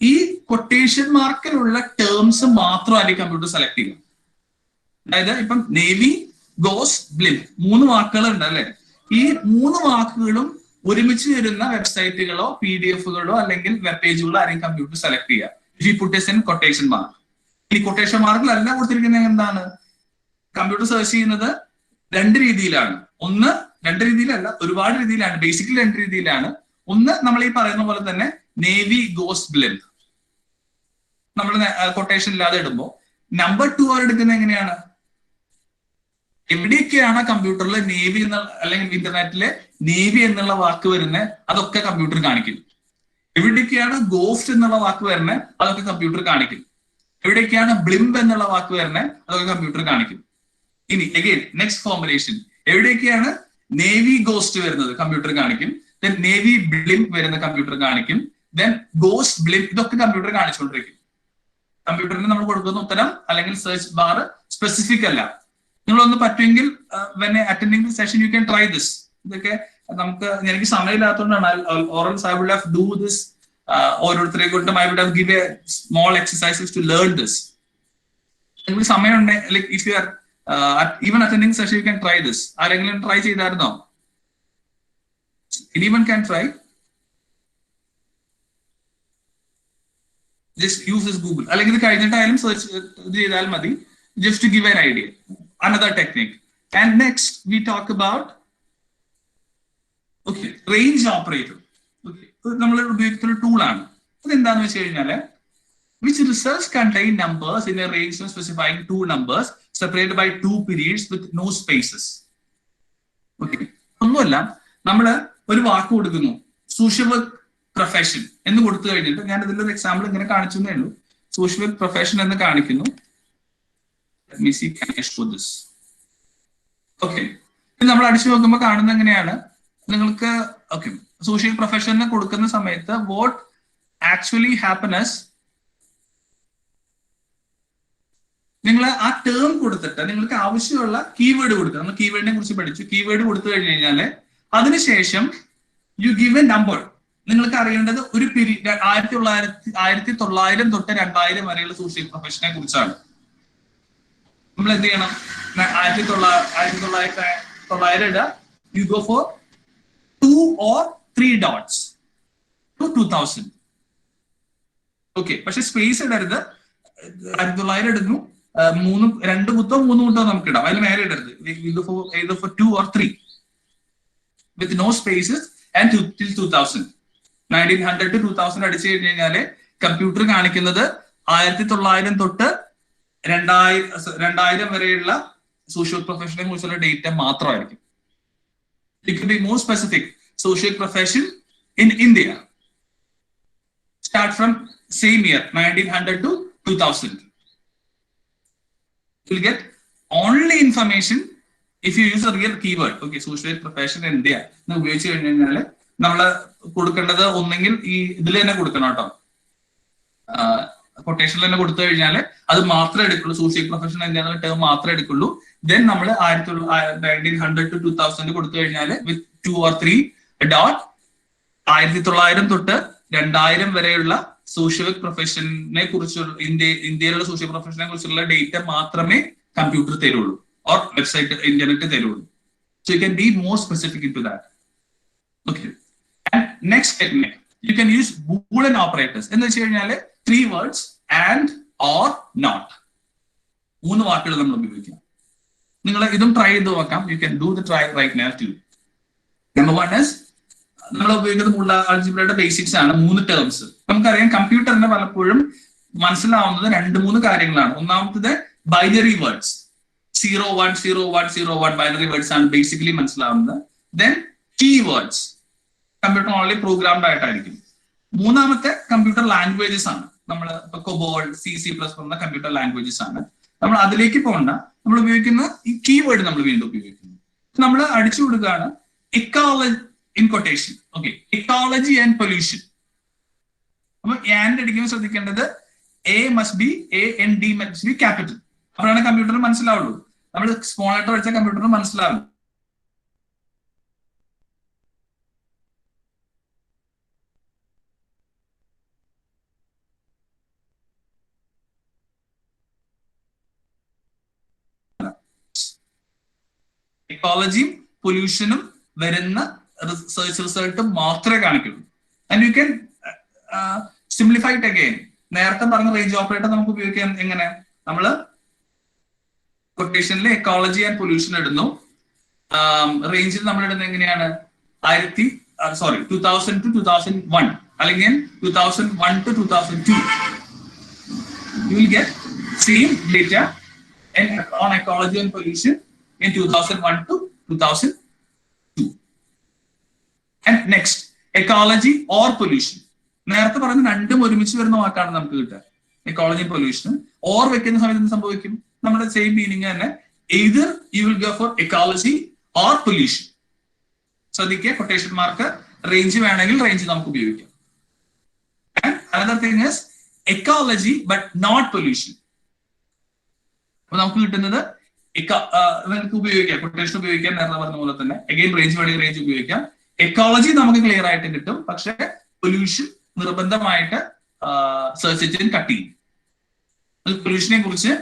ഈ കൊട്ടേഷൻ മാർക്കിലുള്ള ടേംസ് മാത്രമായിരിക്കും കമ്പ്യൂട്ടർ സെലക്ട് ചെയ്യുക. അതായത് ഇപ്പം നേവി ഗോസ് ബ്ലിംപ് 3 വാക്കുകൾ ഉണ്ട് അല്ലെ? ഈ 3 വാക്കുകളും ഒരുമിച്ച് വരുന്ന വെബ്സൈറ്റുകളോ PDF-കളോ അല്ലെങ്കിൽ വെബ് പേജുകളോ ആരെയും കമ്പ്യൂട്ടർ സെലക്ട് ചെയ്യുക. If you put in quotation mark. ഈ കൊട്ടേഷൻ മാർക്കിലല്ല കൊടുത്തിരിക്കുന്നത് എന്താണ്? കമ്പ്യൂട്ടർ സെർച്ച് ചെയ്യുന്നത് 2 രീതിയിലാണ്. ഒന്ന് 2 രീതിയിലല്ല, ഒരുപാട് രീതിയിലാണ്. ബേസിക്കലി 2 രീതിയിലാണ്. ഒന്ന് നമ്മൾ ഈ പറയുന്ന പോലെ തന്നെ നേവി ഗോസ് ബ്ലിംപ് നമ്മൾ കൊട്ടേഷൻ ഇല്ലാതെ ഇടുമ്പോൾ. നമ്പർ 2 അവർ എടുക്കുന്നത് എങ്ങനെയാണ്? എവിടെയൊക്കെയാണ് കമ്പ്യൂട്ടറിൽ നേവി എന്ന അല്ലെങ്കിൽ ഇന്റർനെറ്റിലെ നേവി എന്നുള്ള വാക്ക് വരുന്നത് അതൊക്കെ കമ്പ്യൂട്ടർ കാണിക്കും. എവിടെയൊക്കെയാണ് ഗോസ്റ്റ് എന്നുള്ള വാക്ക് വരുന്നത് അതൊക്കെ കമ്പ്യൂട്ടർ കാണിക്കും. എവിടെയൊക്കെയാണ് ബ്ലിംപ് എന്നുള്ള വാക്ക് വരുന്നത് അതൊക്കെ കമ്പ്യൂട്ടർ കാണിക്കും. ഇനി അഗൈൻ നെക്സ്റ്റ് ഫോർമുലേഷൻ, എവിടെയൊക്കെയാണ് നേവി ഗോസ്റ്റ് വരുന്നത് കമ്പ്യൂട്ടർ കാണിക്കും. ദെൻ നേവി ബ്ലിംപ് വരുന്ന കമ്പ്യൂട്ടർ കാണിക്കും. ദെൻ ഗോസ്റ്റ് ബ്ലിംപ് ഇതൊക്കെ കമ്പ്യൂട്ടർ കാണിച്ചുകൊണ്ടിരിക്കും. കമ്പ്യൂട്ടറിന് നമ്മൾ കൊടുക്കുന്ന ഉത്തരം അല്ലെങ്കിൽ സെർച്ച് ബാർ സ്പെസിഫിക് അല്ല. നിങ്ങളൊന്ന് പറ്റുമെങ്കിൽ when attending session you can try this. ഇതൊക്കെ നമുക്ക് എനിക്ക് സമയമില്ലാത്തതുകൊണ്ടാണ്. Or I would have do this ഓരോരുത്തരെ കൊണ്ടും I would have give a small exercises to learn this. നിങ്ങൾക്ക് സമയമുണ്ട് like if you are even attending session you can try this. ആരെങ്കിലും try ചെയ്തായിരുന്നോ? Anyone can try? Just use this Google, അല്ലെങ്കിൽ ഇത് കഴിഞ്ഞിട്ടായാലും search ചെയ്താൽ മതി. Just to give an idea. Another technique. And next we talk about range operator. നമ്മൾ ഉപയോഗിക്കുന്ന tool ആണ്. അത് എന്താണെന്ന് വെച്ച് കഴിഞ്ഞാല് which results contain numbers in a range specifying 2 numbers separated by 2 periods with no spaces. ഒന്നുമല്ല, നമ്മള് ഒരു വാക്ക് കൊടുക്കുന്നു, സോഷ്യൽ വർക്ക് പ്രൊഫഷൻ എന്ന് കൊടുത്തു കഴിഞ്ഞിട്ട്, ഞാൻ ഇതിലൊരു എക്സാമ്പിൾ ഇങ്ങനെ കാണിച്ചേ ഉള്ളൂ. സോഷ്യൽ വർക്ക് പ്രൊഫഷൻ എന്ന് കാണിക്കുന്നു. Let me see, can I show this? Okay. നമ്മൾ അടിച്ചു നോക്കുമ്പോൾ കാണുന്നത് എങ്ങനെയാണ്? നിങ്ങൾക്ക് സോഷ്യൽ പ്രൊഫഷന് കൊടുക്കുന്ന സമയത്ത് what actually happens, നിങ്ങൾ ആ ടേം കൊടുത്തിട്ട് നിങ്ങൾക്ക് ആവശ്യമുള്ള കീവേഡ് കൊടുക്കുക. നമ്മൾ കീവേഡിനെ കുറിച്ച് പഠിച്ചു. കീവേഡ് കൊടുത്തു കഴിഞ്ഞു കഴിഞ്ഞാല് അതിനുശേഷം യു ഗിവ് എ നമ്പർ. നിങ്ങൾക്ക് അറിയേണ്ടത് ഒരു പീരീഡ് 1900 തൊട്ട് 2000 വരെയുള്ള സോഷ്യൽ പ്രൊഫഷനെ കുറിച്ചാണ്. നമ്മൾ എന്ത് ചെയ്യണം? 1900 you go for 2 or 3 dots to 2000. Okay, പക്ഷെ സ്പേസ് ഇടരുത്. 1900 ഇടുന്നു, 2 കുത്തോ 3 കുത്തോ നമുക്ക് ഇടാം. അതിൽ മേലെ ഇടരുത്. either for 2 or 3 with no spaces and till 2000. 1900 to 2000 അടിച്ചു കഴിഞ്ഞു കഴിഞ്ഞാല് കമ്പ്യൂട്ടർ കാണിക്കുന്നത് 1900 തൊട്ട് 2000 വരെയുള്ള സോഷ്യൽ പ്രൊഫഷനെ കുറിച്ചുള്ള ഡേറ്റ മാത്രമായിരിക്കും. It could be more specific. Social profession in India. start from same year 1900 to 2000. You will get only information if you use a real keyword. Okay, social work profession India എന്ന് ഉപയോഗിച്ച് കഴിഞ്ഞാൽ നമ്മൾ കൊടുക്കേണ്ടത് ഒന്നെങ്കിൽ ഈ ഇതിൽ തന്നെ കൊടുക്കണം കേട്ടോ, കൊട്ടേഷനിൽ തന്നെ കൊടുത്തു കഴിഞ്ഞാൽ അത് മാത്രമേ എടുക്കുള്ളൂ, സോഷ്യൽ പ്രൊഫഷൻ എന്നുള്ള ടേം മാത്രമേ എടുക്കുള്ളൂ. ദെൻ നമ്മൾ 1900 to 2000 കൊടുത്തു കഴിഞ്ഞാൽ വിത്ത് 2 or 3 ഡോട്ട് 1900 തൊട്ട് 2000 വരെയുള്ള സോഷ്യൽ വർക്ക് പ്രൊഫഷനെ കുറിച്ചുള്ള ഇന്ത്യയിലുള്ള സോഷ്യൽ പ്രൊഫഷനെ കുറിച്ചുള്ള ഡേറ്റ മാത്രമേ കമ്പ്യൂട്ടർ തരുള്ളൂ ഓർ വെബ്സൈറ്റ് ഇന്റർനെറ്റ് തരുള്ളൂ. So you can be more specific in to that. Okay, next technique you can use Boolean operators എന്ന് വെച്ച് കഴിഞ്ഞാൽ 3 words ആൻഡ് ഓർ നോട്ട്, 3 വാക്കുകൾ നമ്മൾ ഉപയോഗിക്കാം. നിങ്ങൾ ഇതും ട്രൈ ചെയ്ത് നോക്കാം. You can do the try right now too. Number 1 is നമ്മൾ ഉപയോഗിക്കുന്നത് ബൂളിയൻ ആൾജിബ്രയുടെ ബേസിക്സ് ആണ്, 3 ടേംസ്. നമുക്കറിയാം കമ്പ്യൂട്ടറിന് പലപ്പോഴും മനസ്സിലാവുന്നത് 2-3 കാര്യങ്ങളാണ്. ഒന്നാമത്തത് ബൈനറി വേർഡ്സ്, 0-1-0-1-0-1 ബൈനറി വേർഡ്സ് ആണ് ബേസിക്കലി മനസ്സിലാവുന്നത്. Then keywords, computer only programmed ആയിട്ടായിരിക്കും. മൂന്നാമത്തെ കമ്പ്യൂട്ടർ ലാംഗ്വേജസ് ആണ്. നമ്മൾ ഇപ്പൊ കൊബോൾ, C++ എന്ന കമ്പ്യൂട്ടർ ലാംഗ്വേജസ് ആണ്. നമ്മൾ അതിലേക്ക് പോകണ്ട, നമ്മൾ ഉപയോഗിക്കുന്ന ഈ കീവേഡ് നമ്മൾ വീണ്ടും ഉപയോഗിക്കുന്നു. നമ്മൾ അടിച്ചു കൊടുക്കുകയാണ് ecology in quotation. Okay, ecology and pollution. അപ്പൊ ആൻഡ് അടിക്കുമ്പോൾ ശ്രദ്ധിക്കേണ്ടത് AND must be ക്യാപിറ്റൽ. അപ്പോഴാണ് കമ്പ്യൂട്ടറിന് മനസ്സിലാവുള്ളൂ. നമ്മൾ സ്മോൾ ലെറ്റർ വെച്ചാൽ കമ്പ്യൂട്ടറിന് മനസ്സിലാവും. എക്കോളജിയും പൊല്യൂഷനും വരുന്ന റിസർച്ച് റിസൾട്ട് മാത്രമേ കാണിക്കുള്ളൂ. And you can simplify it again. നേരത്തെ പറഞ്ഞ റേഞ്ച് ഓപ്പറേറ്റർ നമുക്ക് ഉപയോഗിക്കാം എങ്ങനെ? നമ്മൾ കൊട്ടേഷനിൽ എക്കോളജി ആൻഡ് പൊല്യൂഷൻ ഇടുന്നു, റേഞ്ചിൽ നമ്മൾ ഇടുന്നത് എങ്ങനെയാണ്? 2000 to 2001 അല്ലെങ്കിൽ 2001 to 2002. You will get same data on ecology and pollution in 2001 to 2002. And next, ecology or pollution. നേരത്തെ പറഞ്ഞ രണ്ടും ഒരുമിച്ച് വരുന്ന വാക്കാണ് നമുക്ക് കിട്ടുക, എക്കോളജി പൊല്യൂഷൻ. ഓർ വെക്കുന്ന സമയത്ത് എന്ത് സംഭവിക്കും? നമ്മുടെ സെയിം മീനിങ് തന്നെ, either you will go for ecology or pollution. ശ്രദ്ധിക്കുക, കൊട്ടേഷൻ മാർക്ക് റേഞ്ച് വേണമെങ്കിൽ റേഞ്ച് നമുക്ക് ഉപയോഗിക്കാം. Another thing is ecology but not pollution. അപ്പൊ നമുക്ക് കിട്ടുന്നത് നിങ്ങൾക്ക് ഉപയോഗിക്കാം, കൊട്ടേഷൻ ഉപയോഗിക്കാം, നേരത്തെ പറഞ്ഞ പോലെ തന്നെ. അഗെയിൻ റേഞ്ച് വേണമെങ്കിൽ റേഞ്ച് ഉപയോഗിക്കാം. എക്കോളജി നമുക്ക് ക്ലിയർ ആയിട്ട് കിട്ടും, പക്ഷെ പൊല്യൂഷൻ നിർബന്ധമായിട്ട് സെർച്ച് എഞ്ചിൻ കട്ട് ചെയ്യും. പൊല്യൂഷനെ കുറിച്ച്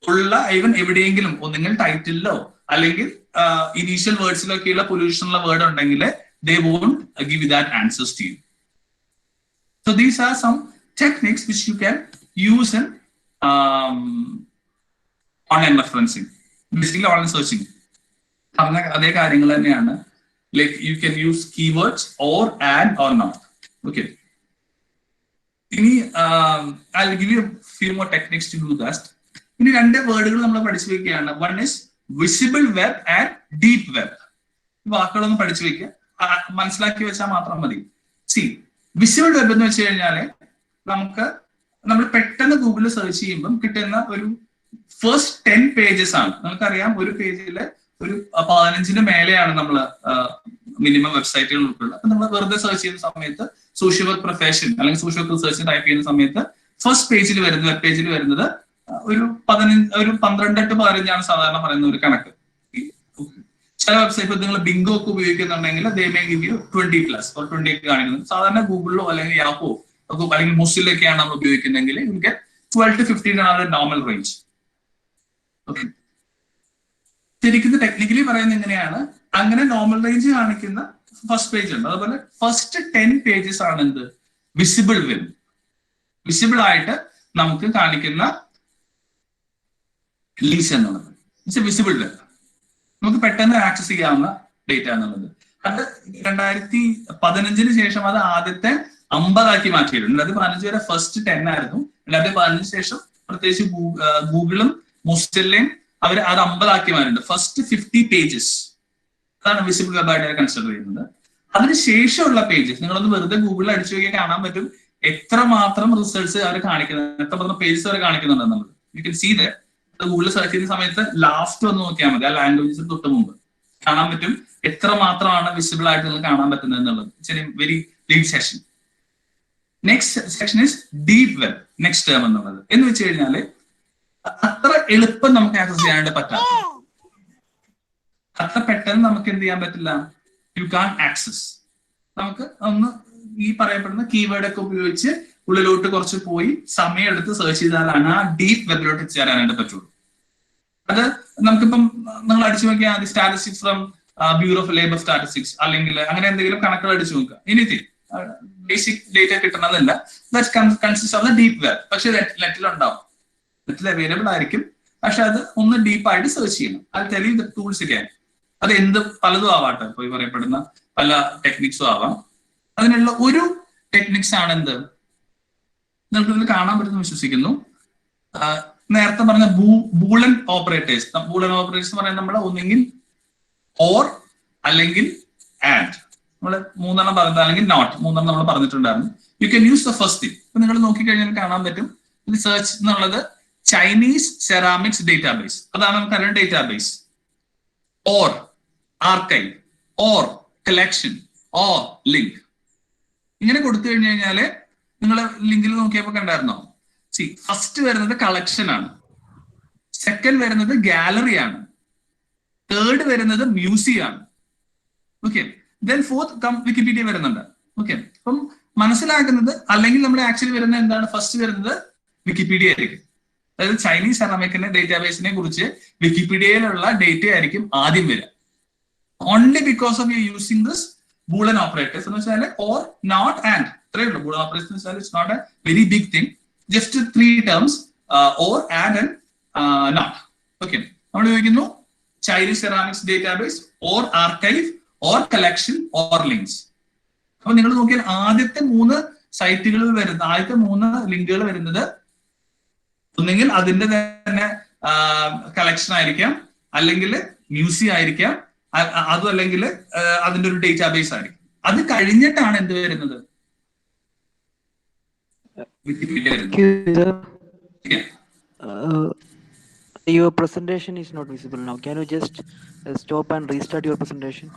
ഉള്ള ഈവൻ എവിടെയെങ്കിലും ഒന്നെങ്കിൽ ടൈറ്റിലോ അല്ലെങ്കിൽ ഇനീഷ്യൽ വേർഡ്സിലൊക്കെയുള്ള പൊല്യൂഷനുള്ള വേർഡ് ഉണ്ടെങ്കിൽ they won't give you that answers to you. So these are some techniques which you can use in online referencing, basically online searching. അതേ കാര്യങ്ങൾ തന്നെയാണ്. Like you can use keywords or and or not. Okay. I'll give you a few more techniques to do that. ഇനി 2 വേർഡുകൾ നമ്മൾ പഠിച്ചു വെക്കുകയാണ്. One is visible web and deep web. വാക്കുകളൊന്നും പഠിച്ചു വെക്കുക, മനസ്സിലാക്കി വെച്ചാൽ മാത്രം മതി. വിസിബിൾ വെബ് എന്ന് വെച്ച് കഴിഞ്ഞാല് നമ്മൾ പെട്ടെന്ന് ഗൂഗിളിൽ സെർച്ച് ചെയ്യുമ്പോൾ കിട്ടുന്ന ഒരു ഫസ്റ്റ് 10 പേജസ് ആണ്. നമുക്കറിയാം ഒരു പേജില് ഒരു 15-ന് മേലെയാണ് നമ്മൾ മിനിമം വെബ്സൈറ്റുകൾ ഉൾപ്പെടുന്നത്. അപ്പൊ നമ്മൾ വെറുതെ സെർച്ച് ചെയ്യുന്ന സമയത്ത് സോഷ്യൽ വർക്ക് പ്രൊഫഷൻ അല്ലെങ്കിൽ സോഷ്യൽ വർക്ക് റിസർച്ച് ടൈപ്പ് ചെയ്യുന്ന സമയത്ത് ഫസ്റ്റ് പേജിൽ വരുന്നത്, വെബ് പേജിൽ വരുന്നത് ഒരു 12-15 സാധാരണ പറയുന്ന ഒരു കണക്ക്. ചില വെബ്സൈറ്റ് നിങ്ങൾ ബിങ്കോ ഒക്കെ ഉപയോഗിക്കുന്നുണ്ടെങ്കിൽ they may give U 20+ or 20 കാണിക്കുന്നത്. സാധാരണ ഗൂഗിളിലോ അല്ലെങ്കിൽ യാഹോ അല്ലെങ്കിൽ മൊസിലൊക്കെയാണ് നമ്മൾ ഉപയോഗിക്കുന്നതെങ്കിൽ നിങ്ങൾക്ക് 12 to 15 ആണ് നോർമൽ റേഞ്ച്. ഓക്കെ, ശരിക്കും ടെക്നിക്കലി പറയുന്നത് എങ്ങനെയാണ്? അങ്ങനെ നോർമൽ റേഞ്ച് കാണിക്കുന്ന ഫസ്റ്റ് പേജ് ഉണ്ട്. അതുപോലെ ഫസ്റ്റ് 10 പേജസ് ആണ് എന്ത്? Visible web. വിസിബിൾ ആയിട്ട് നമുക്ക് കാണിക്കുന്ന ലിങ്ക്സ് എന്നുള്ളത് വിസിബിൾ വെബ്, നമുക്ക് പെട്ടെന്ന് ആക്സസ് ചെയ്യാവുന്ന ഡേറ്റ എന്നുള്ളത്. അത് 2015-ന് ശേഷം അത് ആദ്യത്തെ 50 മാറ്റിയിട്ടുണ്ട്. 2015 വരെ ഫസ്റ്റ് 10 ആയിരുന്നു. 2015 ശേഷം പ്രത്യേകിച്ച് ഗൂഗിളും മൊസില്ലയും അവർ അത് 50 മാറ്റിയിട്ടുണ്ട്. ഫസ്റ്റ് 50 പേജസ് അതാണ് വിസിബിൾ വെബ് ആയിട്ട് കൺസിഡർ ചെയ്യുന്നത്. അതിനുശേഷമുള്ള പേജസ് നിങ്ങളൊന്ന് വെറുതെ ഗൂഗിളിൽ അടിച്ചു നോക്കിയാൽ കാണാൻ പറ്റും എത്രമാത്രം റിസൾട്ട്സ് അവർ കാണിക്കുന്നത്, എത്രമാത്രം പേജസ് അവർ കാണിക്കുന്നുണ്ട് എന്നുള്ളത്. യു കെൻ സീ ദാറ്റ് ഗൂഗിളിൽ സെർച്ച് ചെയ്യുന്ന സമയത്ത് ലാസ്റ്റ് വന്ന് നോക്കിയാൽ മതി, ആ ലാംഗ്വേജസിന് തൊട്ട് മുമ്പ് കാണാൻ പറ്റും എത്ര മാത്രമാണ് വിസിബിൾ ആയിട്ട് നിങ്ങൾക്ക് കാണാൻ പറ്റുന്നത് എന്നുള്ളത്. It's a very big session. Next section is deep web. Next term എന്നുള്ളത് എന്ന് വെച്ച് കഴിഞ്ഞാല് അത്ര എളുപ്പം നമുക്ക് ആക്സസ് ചെയ്യാനായിട്ട് പറ്റാത്ത, അത്ര പെട്ടെന്ന് നമുക്ക് എന്ത് ചെയ്യാൻ പറ്റില്ല, യു കാൻ ആക്സസ്. നമുക്ക് ഒന്ന് ഈ പറയപ്പെടുന്ന കീവേഡ് ഒക്കെ ഉപയോഗിച്ച് ഉള്ളിലോട്ട് കുറച്ച് പോയി സമയം എടുത്ത് സെർച്ച് ചെയ്താലാണ് ആ ഡീപ് വെബിലോട്ട് എത്തിച്ചേരാനായിട്ട് പറ്റുള്ളൂ. അത് നമുക്കിപ്പം നിങ്ങൾ അടിച്ചു നോക്കിയാൽ മതി, statistics from bureau of labour statistics അല്ലെങ്കിൽ അങ്ങനെ എന്തെങ്കിലും കണക്കുകൾ അടിച്ചു നോക്കുക. എനിത്തിങ് ബേസിക് ഡേറ്റ കിട്ടണമെന്നില്ല, consist of the deep web. പക്ഷെ നെറ്റിലുണ്ടാവും, നെറ്റിൽ അവൈലബിൾ ആയിരിക്കും. പക്ഷെ അത് ഒന്ന് ഡീപ്പായിട്ട് സെർച്ച് ചെയ്യണം. അത് തെളിവ് ടൂൾസ് ഒക്കെയാണ്, അത് എന്ത് പലതും ആവാട്ടെ, ഇപ്പൊ ഈ പറയപ്പെടുന്ന പല ടെക്നിക്സും ആവാം. അതിനുള്ള ഒരു ടെക്നിക്സ് ആണ് എന്ത് നിങ്ങൾക്ക് ഇതിൽ കാണാൻ പറ്റുന്ന വിശ്വസിക്കുന്നു. നേരത്തെ പറഞ്ഞ ബൂളൻ ഓപ്പറേറ്റേഴ്സ്. ബൂളൻ ഓപ്പറേറ്റേഴ്സ് എന്ന് പറയുന്നത് നമ്മൾ ഒന്നെങ്കിൽ ഓർ അല്ലെങ്കിൽ ആൻഡ്, നമ്മൾ മൂന്നെണ്ണം പറഞ്ഞത്, അല്ലെങ്കിൽ നോട്ട്, മൂന്നെണ്ണം നമ്മൾ പറഞ്ഞിട്ടുണ്ടായിരുന്നു. U can use the first thing. ഇപ്പൊ നിങ്ങൾ നോക്കിക്കഴിഞ്ഞാൽ കാണാൻ പറ്റും ഇത് സെർച്ച് എന്നുള്ളത് ചൈനീസ് സെറാമിക്സ് ഡേറ്റാബേസ്, അതാണ് നമുക്കറിയാം database. Or archive, or collection, or link. ഇങ്ങനെ കൊടുത്തു കഴിഞ്ഞു കഴിഞ്ഞാല് നിങ്ങൾ ലിങ്കിൽ നോക്കിയപ്പോ കണ്ടായിരുന്നോ, ഫസ്റ്റ് വരുന്നത് കളക്ഷൻ ആണ്, സെക്കൻഡ് വരുന്നത് ഗാലറി ആണ്, തേർഡ് വരുന്നത് മ്യൂസിയം ആണ്. ഓക്കെ, ദെൻ ഫോർത്ത് വിക്കിപീഡിയ വരുന്നുണ്ട്. ഓക്കെ, അപ്പം മനസ്സിലാക്കുന്നത് അല്ലെങ്കിൽ നമ്മൾ ആക്ച്വലി വരുന്നത് എന്താണ്, ഫസ്റ്റ് വരുന്നത് വിക്കിപീഡിയ ആയിരിക്കും. അതായത് ചൈനീസ് സെറാമിക്കിന്റെ ഡേറ്റാബേസിനെ കുറിച്ച് വിക്കിപീഡിയയിലുള്ള ഡേറ്റ ആയിരിക്കും ആദ്യം വരിക. Only because of U using this Boolean operators എന്ന് വെച്ചാൽ ഓർ നോട്ട് ആൻഡ്, ഇത്രയേ ഉള്ളൂ. ബൂളൻ ഓപ്പറേറ്റേഴ്സ് എന്ന് വെച്ചാൽ it's not a very big thing, just 3 terms, or and and not. Okay, നമ്മൾ ചോദിക്കുന്നു Chinese ceramics database, or archive, or collection, or links. അപ്പൊ നിങ്ങൾ നോക്കിയാൽ ആദ്യത്തെ 3 സൈറ്റുകൾ വരുന്നത്, ആദ്യത്തെ 3 ലിങ്കുകൾ വരുന്നത് ഒന്നെങ്കിൽ അതിന്റെ തന്നെ കളക്ഷൻ ആയിരിക്കാം, അല്ലെങ്കിൽ മ്യൂസിയം ആയിരിക്കാം, അതും അല്ലെങ്കിൽ അതിന്റെ ഒരു ഡേറ്റാബേസ് ആയിരിക്കും. അത് കഴിഞ്ഞിട്ടാണ് എന്ത് വരുന്നത്, വിക്കിപീഡിയ വരുന്നത്. Your presentation is not visible now. Can you just stop and restart your presentation?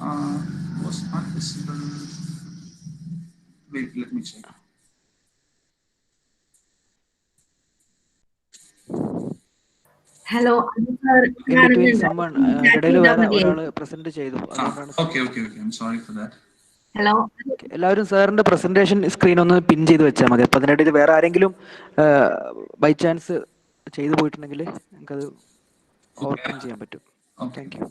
Was not visible. Wait, let me check. Hello sir, someone ഇടയിൽ വേറെ ഒരാൾ പ്രസന്റ് ചെയ്തു, അതുകൊണ്ടാണ്. Okay, I'm sorry for that. Hello, എല്ലാവരും സാറിന്റെ presentation screen ഒന്ന് പിൻ ചെയ്ത് വെച്ചാൽ മതി. അപ്പൊ അതിനിടയിൽ വേറെ ആരെങ്കിലും ബൈ ചാൻസ് ചെയ്തു പോയിട്ടുണ്ടെങ്കിൽ നമുക്കത് ഓവർകം ചെയ്യാൻ പറ്റും. Thank you.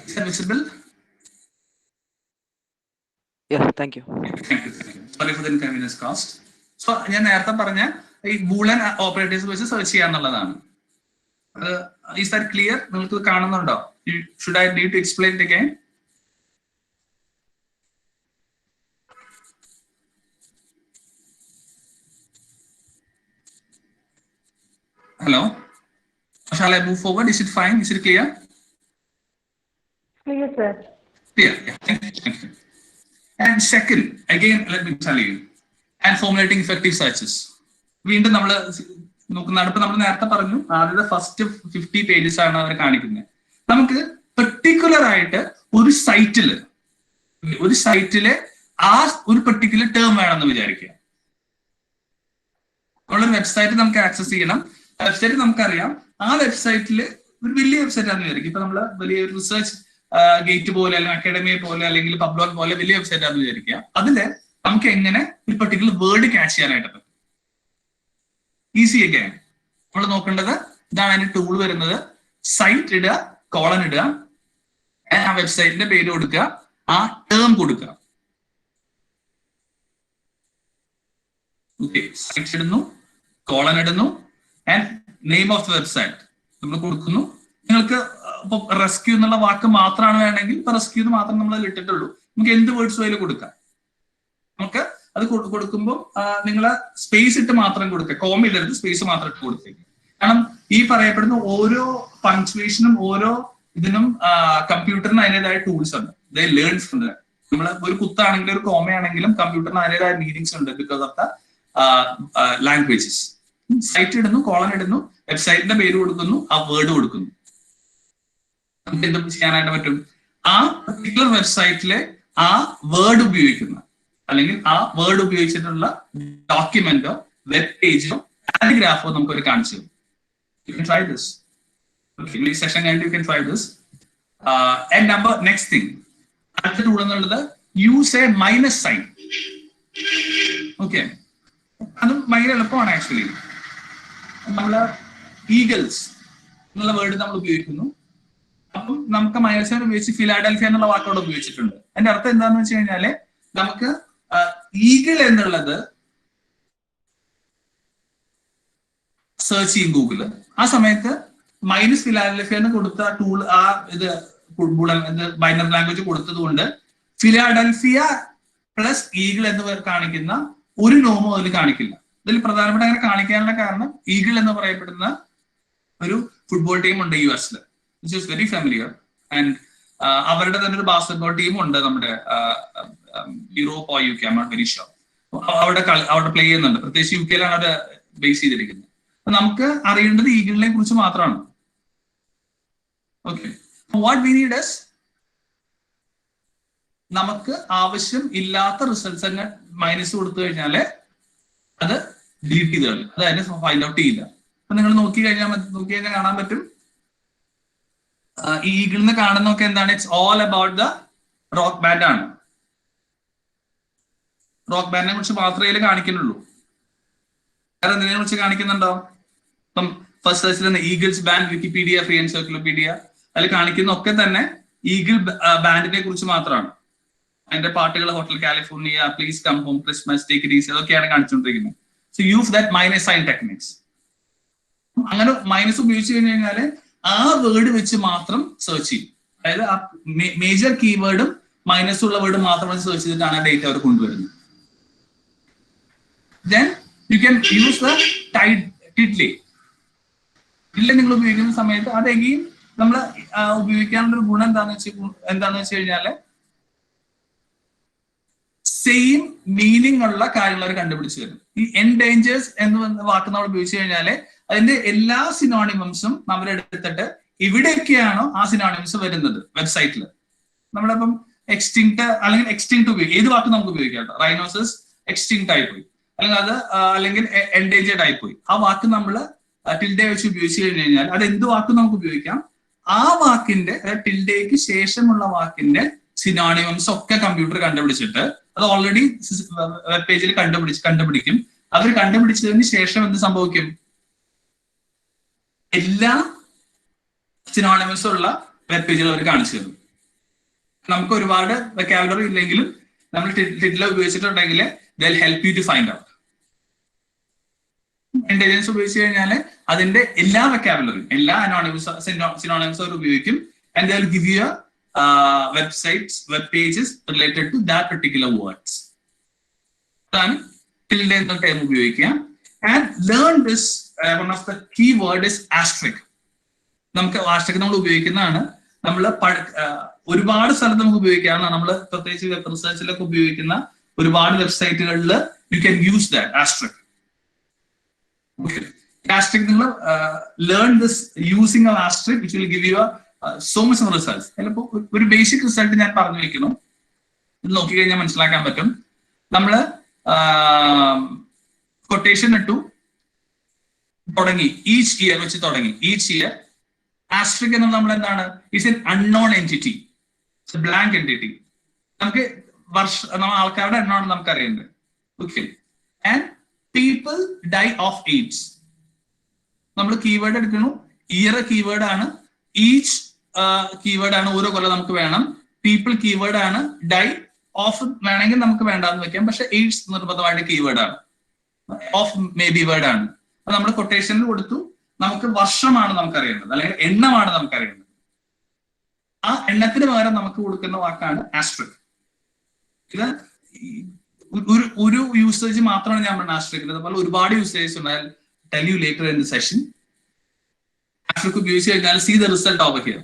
Is that visible? Yeah, thank you. Sorry for the inconvenience caused. So ഞാൻ നേരത്തെ പറഞ്ഞ ഈ ബൂളൻ ഓപ്പറേറ്റേഴ്സ് വെച്ച് സെർച്ച് ചെയ്യാന്നുള്ളതാണ്. Is that clear? നിങ്ങൾക്ക് കാണുന്നുണ്ടോ? Should I need to explain it again? Hello? Shall I move forward? Is it fine? Is it clear? clear sir. Clear. Yeah. Thank you. And second, again, let me tell you, and formulating effective searches. വീണ്ടും നമ്മൾ നോക്കുന്നതാണ്. ഇപ്പൊ നമ്മൾ നേരത്തെ പറഞ്ഞു ആദ്യത്തെ first 50 pages ആണ് അവർ കാണിക്കുന്നത്. നമുക്ക് പെർട്ടിക്കുലർ ആയിട്ട് ഒരു സൈറ്റില് ആ ഒരു പെർട്ടിക്കുലർ ടേം വേണമെന്ന് വിചാരിക്കുക. നമ്മളൊരു വെബ്സൈറ്റ് നമുക്ക് ആക്സസ് ചെയ്യണം. വെബ്സൈറ്റ് നമുക്കറിയാം, ആ വെബ്സൈറ്റിൽ ഒരു വലിയ വെബ്സൈറ്റ് ആണെന്ന് വിചാരിക്കും. ഇപ്പൊ നമ്മള് വലിയ റിസർച്ച് ഗേറ്റ് പോലെ അല്ലെങ്കിൽ അക്കാഡമി പോലെ അല്ലെങ്കിൽ പബ്ലോഗ് പോലെ വലിയ വെബ്സൈറ്റ് ആണെന്ന് വിചാരിക്കുക. അതില് നമുക്ക് എങ്ങനെ ഒരു പെർട്ടിക്കുലർ വേർഡ് ക്യാച്ച് ചെയ്യാനായിട്ട് പറ്റും? ഈസി ഒക്കെ നമ്മൾ നോക്കേണ്ടത് ഇതാണ്. അതിന്റെ ടൂൾ വരുന്നത് സൈറ്റ് ഇടുക, കോളൻ ഇടുക, ആ വെബ്സൈറ്റിന്റെ പേര് കൊടുക്കുക, ആ ടേം കൊടുക്കുക. ഓക്കെ, സൈറ്റ് ഇടുന്നു, കോളൻ ഇടുന്നു, and name of the website നമ്മൾ കൊടുക്കുന്നു. നിങ്ങൾക്ക് ഇപ്പൊ റെസ്ക്യൂ എന്നുള്ള വാക്ക് മാത്രമാണ് വേണമെങ്കിൽ ഇപ്പൊ റെസ്ക്യൂ എന്ന് മാത്രം നമ്മൾ ഇട്ടിട്ടുള്ളൂ. നമുക്ക് എന്ത് വേർഡ്സ് വേലും കൊടുക്കാം. നമുക്ക് അത് കൊടുക്കുമ്പോൾ നിങ്ങൾ സ്പേസ് ഇട്ട് മാത്രം കൊടുക്കുക, കോമ ഇടരുത്, സ്പേസ് മാത്രം ഇട്ട് കൊടുത്തേക്ക്. കാരണം ഈ പറയപ്പെടുന്ന ഓരോ പങ്ക്ച്വേഷനും ഓരോ ഇതിനും കമ്പ്യൂട്ടറിന് അതിൻ്റെതായ ടൂൾസ് ഉണ്ട്. They learn from that. നമ്മൾ ഒരു കുത്താണെങ്കിലും ഒരു കോമയാണെങ്കിലും കമ്പ്യൂട്ടറിന് അതിൻ്റെതായ മീനിങ്സ് ഉണ്ട് because of the languages. Site ഇടുന്നു, കോളൻ ഇടുന്നു, വെബ്സൈറ്റിന്റെ പേര് കൊടുക്കുന്നു, ആ വേർഡ് കൊടുക്കുന്നു. നമുക്ക് എന്ത് ചെയ്യാനായിട്ട് പറ്റും? ആ പർട്ടിക്കുലർ വെബ്സൈറ്റിലെ ആ വേർഡ് ഉപയോഗിക്കുന്ന അല്ലെങ്കിൽ ആ വേർഡ് ഉപയോഗിച്ചിട്ടുള്ള ഡോക്യുമെന്റോ വെബ് പേജോ പാരഗ്രാഫോ നമുക്ക് ഒരു കാണിച്ചു തരും. You can try this. Okay, next session and you can try this. And next thing, അടുത്ത ടൂൾ എന്നുള്ളത് use A minus sign. Okay, അതും ഭയങ്കര എളുപ്പമാണ് ആക്ച്വലി. നമ്മള് ഈഗിൾസ് എന്നുള്ള വേർഡ് നമ്മൾ ഉപയോഗിക്കുന്നു. അപ്പം നമുക്ക് മൈനസ് സൈൻ ഉപയോഗിച്ച് ഫിലാഡൽഫിയ എന്നുള്ള വാക്കോട് ഉപയോഗിച്ചിട്ടുണ്ട്. അതിന്റെ അർത്ഥം എന്താന്ന് വെച്ച് കഴിഞ്ഞാല് നമുക്ക് ഈഗിൾ എന്നുള്ളത് സെർച്ച് ചെയ്യും ഗൂഗിള്. ആ സമയത്ത് മൈനസ് ഫിലാഡൽഫിയ എന്ന് കൊടുത്ത ടൂൾ ആ ഇത് ബൈനറി ലാംഗ്വേജ് കൊടുത്തത് കൊണ്ട് ഫിലാഡൽഫിയ പ്ലസ് ഈഗിൾ എന്ന് കാണിക്കുന്ന ഒരു നോമോ അതിൽ കാണിക്കില്ല. ഇതിൽ പ്രധാനപ്പെട്ട അങ്ങനെ കാണിക്കാനുള്ള കാരണം ഈഗിൾ എന്ന് പറയപ്പെടുന്ന ഒരു ഫുട്ബോൾ ടീം ഉണ്ട് US which is very familiar. And അവരുടെ തന്നെ ഒരു ബാസ്കറ്റ്ബോൾ ടീമും ഉണ്ട് നമ്മുടെ Europe or UK, I am not very sure. അവിടെ പ്ലേ ചെയ്യുന്നുണ്ട്. പ്രത്യേകിച്ച് UK യിലാണ് അവർ ബേസ് ചെയ്തിരിക്കുന്നത്. നമുക്ക് അറിയേണ്ടത് ഈഗിളിനെ കുറിച്ച് മാത്രമാണ്. Okay, what we need is നമുക്ക് ആവശ്യം ഇല്ലാത്ത റിസൾട്ട്സ് തന്നെ മൈനസ് കൊടുത്തു കഴിഞ്ഞാല് അത് ഡിലീറ്റ് ചെയ്ത് കളയും. അത് അതിനെ ഫൈൻഡ് ഔട്ട് ചെയ്യില്ല. അപ്പൊ നിങ്ങൾ നോക്കി കഴിഞ്ഞാൽ കാണാൻ പറ്റും ഈ ഈഗിളിന് കാണുന്നൊക്കെ എന്താണ്? It's all about the rock band ആണ്. റോക്ക് ബാൻഡിനെ കുറിച്ച് മാത്രമേ ഇതിൽ കാണിക്കുന്നുള്ളൂ. വേറെ എന്തിനെ കുറിച്ച് കാണിക്കുന്നുണ്ടോ? ഇപ്പം ഫസ്റ്റ് സെർച്ചിൽ Eagles band Wikipedia, free encyclopedia, അതിൽ കാണിക്കുന്ന ഒക്കെ തന്നെ ഈഗിൾ ബാൻഡിനെ കുറിച്ച് മാത്രമാണ്. അതിന്റെ പാട്ടുകൾ hotel California, please come home, Christmas, take it easy, അതൊക്കെയാണ് കാണിച്ചുകൊണ്ടിരിക്കുന്നത്. So use that minus sign techniques. അങ്ങനെ മൈനസ് ഉപയോഗിച്ച് കഴിഞ്ഞു കഴിഞ്ഞാല് ആ വേർഡ് വെച്ച് മാത്രം സെർച്ച് ചെയ്യും. അതായത് ആ മേജർ കീവേഡും മൈനസ് ഉള്ള വേർഡ് മാത്രം സെർച്ച് ചെയ്തിട്ടാണ് ആ ഡേറ്റ അവർ കൊണ്ടുവരുന്നത്. Then you can use the tiddly. ഇല്ല നിങ്ങൾ ഉപയോഗിക്കുന്ന സമയത്ത് അതെങ്കിലും നമ്മൾ ഉപയോഗിക്കാനുള്ള ഒരു ഗുണം എന്താണെന്ന് വെച്ച് കഴിഞ്ഞാല് സെയിം മീനിങ് ഉള്ള കാര്യങ്ങൾ അവർ കണ്ടുപിടിച്ച് തരും. ഈ എൻഡേഞ്ചേഴ്സ് എന്ന് വാക്ക് നമ്മൾ ഉപയോഗിച്ച് കഴിഞ്ഞാല് അതിന്റെ എല്ലാ സിനോണിമംസും നമ്മളെടുത്തിട്ട് എവിടെയൊക്കെയാണോ ആ സിനോണിമംസ് വരുന്നത് വെബ്സൈറ്റിൽ, നമ്മളിപ്പം എക്സ്റ്റിങ്ക്ട് അല്ലെങ്കിൽ എക്സ്റ്റിങ്ക്ട് ഉപയോഗിക്കും. ഏത് വാക്ക് നമുക്ക് ഉപയോഗിക്കാം. റൈനോസസ് എക്സ്റ്റിങ്ക്ട് ആയി പോയി, അല്ലെങ്കിൽ എൻഡേഞ്ചേർഡ് ആയി പോയി. ആ വാക്ക് നമ്മൾ ടിൽഡേ വെച്ച് ഉപയോഗിച്ച് കഴിഞ്ഞു കഴിഞ്ഞാൽ അത് എന്ത് വാക്ക് നമുക്ക് ഉപയോഗിക്കാം. ആ വാക്കിന്റെ ടിൽഡേക്ക് ശേഷമുള്ള വാക്കിന്റെ സിനോണിമംസ് ഒക്കെ കമ്പ്യൂട്ടർ കണ്ടുപിടിച്ചിട്ട് അത് ഓൾറെഡി വെബ് പേജിൽ കണ്ടുപിടിക്കും. അവർ കണ്ടുപിടിച്ചതിന് ശേഷം എന്ത് സംഭവിക്കും? എല്ലാ സിനോണിമംസും ഉള്ള വെബ് പേജുകൾ അവർ കാണിച്ചു തരും. നമുക്ക് ഒരുപാട് വൊക്കാബുലറി ഇല്ലെങ്കിലും നമ്മൾ ടിഡ്ല ഉപയോഗിച്ചിട്ടുണ്ടെങ്കിൽ they'll help you to find out. Intelligence ഉപയോഗിച്ച് കഴിഞ്ഞാൽ അതിന്റെ എല്ലാ വൊക്കാബുലറിയും എല്ലാ സിനോണിമംസും അവർ ഉപയോഗിക്കും. and they'll give you websites, web pages related to that particular words. അതാണ് tilde എന്ന ടേം ഉപയോഗിക്കുക. and learn this, one of the key word is asterisk. നമുക്ക് ആസ്ട്രിക് നമ്മൾ ഉപയോഗിക്കുന്നതാണ്. നമ്മൾ ഒരുപാട് സ്ഥലത്ത് നമുക്ക് ഉപയോഗിക്കാവുന്നതാണ്. നമ്മൾ പ്രത്യേകിച്ച് വെബ് റിസർച്ചിലൊക്കെ ഉപയോഗിക്കുന്ന ഒരുപാട് വെബ്സൈറ്റുകളിൽ you can use that asterisk. Asterisk നിങ്ങൾ learn this using asterisk which will give you so much results. ചിലപ്പോൾ ഒരു ബേസിക് റിസൾട്ട് ഞാൻ പറഞ്ഞു വെക്കണം, ഇത് നോക്കിക്കഴിഞ്ഞാൽ മനസ്സിലാക്കാൻ പറ്റും. നമ്മള് കൊട്ടേഷൻ ഇട്ടു തുടങ്ങി, ഈച്ച് ഇയർ വെച്ച് തുടങ്ങി. ഈച്ച് ഇയർ ആസ്ട്രിക് എന്നുള്ള നമ്മൾ എന്താണ്? It's an unknown entity, blank entity. നമുക്ക് ആൾക്കാരുടെ എണ്ണമാണ് നമുക്ക് അറിയേണ്ടത്. Okay, and people dye of AIDS. നമ്മൾ കീവേഡ് എടുക്കണം. ഇയർ കീവേഡ് ആണ്, ഈച്ച് കീവേഡ് ആണ്, ഓരോ കൊല്ലം നമുക്ക് വേണം. പീപ്പിൾ കീവേഡ് ആണ്, ഡൈ ഓഫ് വേണമെങ്കിൽ നമുക്ക് വേണ്ടാന്ന് വെക്കാം, പക്ഷെ എയ്ഡ്സ് നിർബന്ധമായിട്ട് കീവേഡ് ആണ്, ഓഫ് മേ ബി വേർഡ് ആണ്. അപ്പൊ നമ്മൾ കൊട്ടേഷനിൽ കൊടുത്തു. നമുക്ക് വർഷമാണ് നമുക്കറിയേണ്ടത്, അല്ലെങ്കിൽ എണ്ണമാണ് നമുക്കറിയേണ്ടത്. ആ എണ്ണത്തിന് പകരം നമുക്ക് കൊടുക്കുന്ന വാക്കാണ് ആസ്ട്രിക്. ഇത് ഒരു യൂസേജ് മാത്രമാണ് ഞാൻ ആശ്രയിക്കുന്നത്. അതുപോലെ ഒരുപാട് യൂസേജസ് ഉണ്ട്. Tell you later in the session. Asterisk ഉപയോഗിച്ച് കഴിഞ്ഞാൽ see the result over here.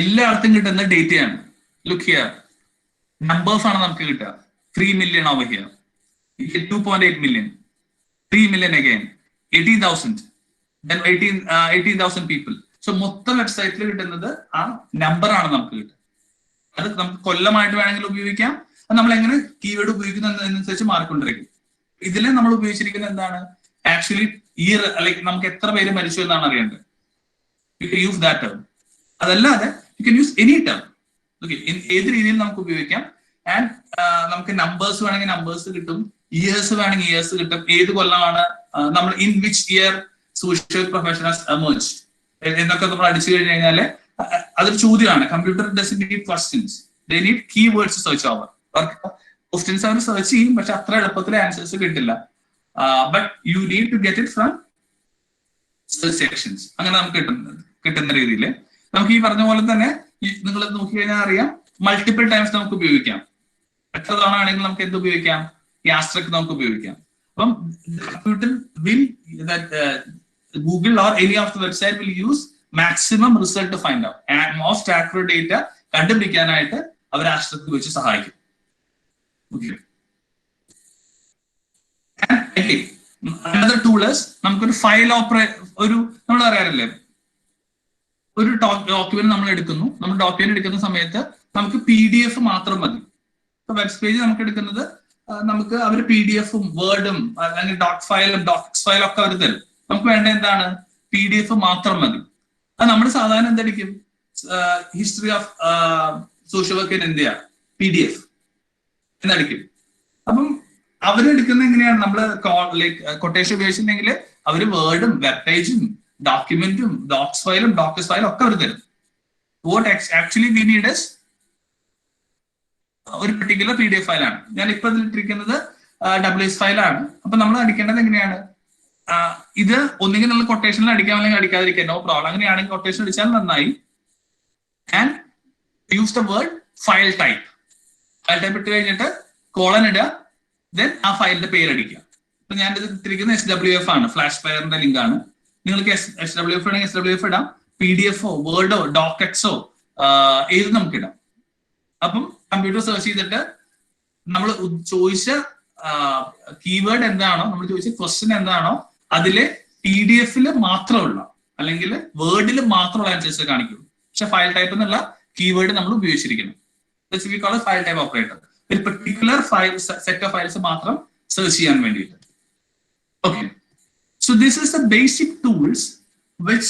എല്ലായിടത്തും കിട്ടുന്ന ഡേറ്റയാണ്. ലുക്ക് ഹിയർ, നമ്പേഴ്സ് ആണ് നമുക്ക് കിട്ടുക. 3 million over here, 2.8 million, 3 million again, 18,000, then 18,000 people. So മൊത്തം വെബ്സൈറ്റിൽ കിട്ടുന്നത് ആ നമ്പർ ആണ് നമുക്ക് കിട്ടുക. അത് നമുക്ക് കൊല്ലമായിട്ട് വേണമെങ്കിൽ ഉപയോഗിക്കാം. അത് നമ്മൾ എങ്ങനെ കീവേഡ് ഉപയോഗിക്കുന്നതിനനുസരിച്ച് മാറിക്കൊണ്ടിരിക്കും. ഇതിൽ നമ്മൾ ഉപയോഗിച്ചിരിക്കുന്നത് എന്താണ്? ആക്ച്വലി ഇയർ, ലൈക്ക് നമുക്ക് എത്ര പേര് മരിച്ചു എന്നാണ് അറിയേണ്ടത്. You can use that term. അതല്ലാതെ you can use any term. Okay, ഏത് രീതിയിൽ നമുക്ക് ഉപയോഗിക്കാം. ആൻഡ് നമുക്ക് നമ്പേഴ്സ് വേണമെങ്കിൽ നമ്പേഴ്സ് കിട്ടും, ഇയേഴ്സ് വേണമെങ്കിൽ ഇയേഴ്സ് കിട്ടും. ഏത് കൊല്ലമാണ് നമ്മൾ in which year social professionals emerge എന്നൊക്കെ നമ്മൾ അടിച്ചു കഴിഞ്ഞു കഴിഞ്ഞാല് അതൊരു ചോദ്യമാണ്. Computer doesn't need questions, they need keywords search over. Questions അവർ സെർച്ച് ചെയ്യും, പക്ഷെ അത്ര എളുപ്പത്തിൽ ആൻസേഴ്സ് കിട്ടില്ല. But you need to get it from search sections. അങ്ങനെ നമുക്ക് കിട്ടുന്ന രീതിയിൽ നമുക്ക് ഈ പറഞ്ഞ പോലെ തന്നെ നിങ്ങൾ നോക്കി കഴിഞ്ഞാൽ അറിയാം, മൾട്ടിപ്പിൾ ടൈംസ് നമുക്ക് ഉപയോഗിക്കാം. എത്ര തവണ ആണെങ്കിൽ നമുക്ക് എന്ത് ഉപയോഗിക്കാം? ഈ ആസ്ട്രിക് നമുക്ക് ഉപയോഗിക്കാം. അപ്പം computer will Google or any of the website will use maximum result find out, most accurate data കണ്ടുപിടിക്കാനായിട്ട് അവർ ആസ്ട്രിക് വെച്ച് സഹായിക്കും. അനദർ ടൂൾ ഈസ് നമുക്കൊരു ഫയൽ ഒരു നമ്മൾ അറിയാറില്ലേ, ഒരു ഡോക്യുമെന്റ് നമ്മൾ എടുക്കുന്നു. നമ്മൾ ഡോക്യുമെന്റ് എടുക്കുന്ന സമയത്ത് നമുക്ക് PDF മാത്രം മതി. വെബ് പേജ് നമുക്ക് എടുക്കുന്നത് നമുക്ക് അവർ PDF-ഉം വേർഡും അല്ലെങ്കിൽ ഡോക് ഫയലും ഡോക്സ് ഫയലും ഒക്കെ അവർ തരും. നമുക്ക് വേണ്ട എന്താണ്? PDF മാത്രം മതി. അത് നമ്മൾ സാധാരണ എന്തടിക്കും? History of social work in India PDF എന്നടിക്കും. അപ്പം അവരെടുക്കുന്ന എങ്ങനെയാണ്? നമ്മള് ലൈക്ക് കൊട്ടേഷൻ ഉപയോഗിച്ചിട്ടുണ്ടെങ്കിൽ അവര് വേർഡും വെബ് പേജും ഡോക്യുമെന്റും ഡോക്സ് ഫയലും ഡോക്സ് ഫയലും ഒക്കെ അവർ തരും. What actually we need is ഒരു പെർട്ടിക്കുലർ PDF ഫയലാണ്. ഞാൻ ഇപ്പൊ ഇട്ടിരിക്കുന്നത് WS ഫയലാണ്. അപ്പൊ നമ്മൾ അടിക്കേണ്ടത് എങ്ങനെയാണ്? ഇത് ഒന്നുകിൽ നമ്മൾ കൊട്ടേഷനിൽ അടിക്കാം അല്ലെങ്കിൽ അടിക്കാതിരിക്കാം, നോ പ്രോബ്ലം. അങ്ങനെയാണെങ്കിൽ കൊട്ടേഷൻ അടിച്ചാൽ നന്നായി. And use the word file type. File type ഇട്ട് കഴിഞ്ഞിട്ട് കോളൻ ഇടുക, ദെൻ ആ ഫയലിന്റെ പേരടിക്കുക. ഇപ്പൊ ഞാൻ ഇട്ടിരിക്കുന്നത് SWF ആണ്, ഫ്ലാഷ് ഫയറിന്റെ ലിങ്ക് ആണ്. നിങ്ങൾക്ക് SWF ആണെങ്കിൽ SWF ഇടാം, PDF-ഓ വേർഡോ ഡോക്എക്സോ ഏത് നമുക്ക് ഇടാം. അപ്പം കമ്പ്യൂട്ടർ സെർച്ച് ചെയ്തിട്ട് നമ്മൾ ചോദിച്ച കീവേഡ് എന്താണോ, നമ്മൾ ചോദിച്ച ക്വസ്റ്റ്യൻ എന്താണോ അതിലെ PDF-ല് മാത്രമുള്ള അല്ലെങ്കിൽ വേർഡിൽ മാത്രമുള്ള ആൻസേഴ്സ് കാണിക്കുള്ളൂ. പക്ഷെ ഫയൽ ടൈപ്പ് എന്നുള്ള കീവേഡ് നമ്മൾ ഉപയോഗിച്ചിരിക്കണം. ഫയൽ ടൈപ്പ് ഓപ്പറേറ്റർ ഒരു particular file set of files മാത്രം സെർച്ച് ചെയ്യാൻ വേണ്ടിയിട്ട്. Okay, so this is the basic tools which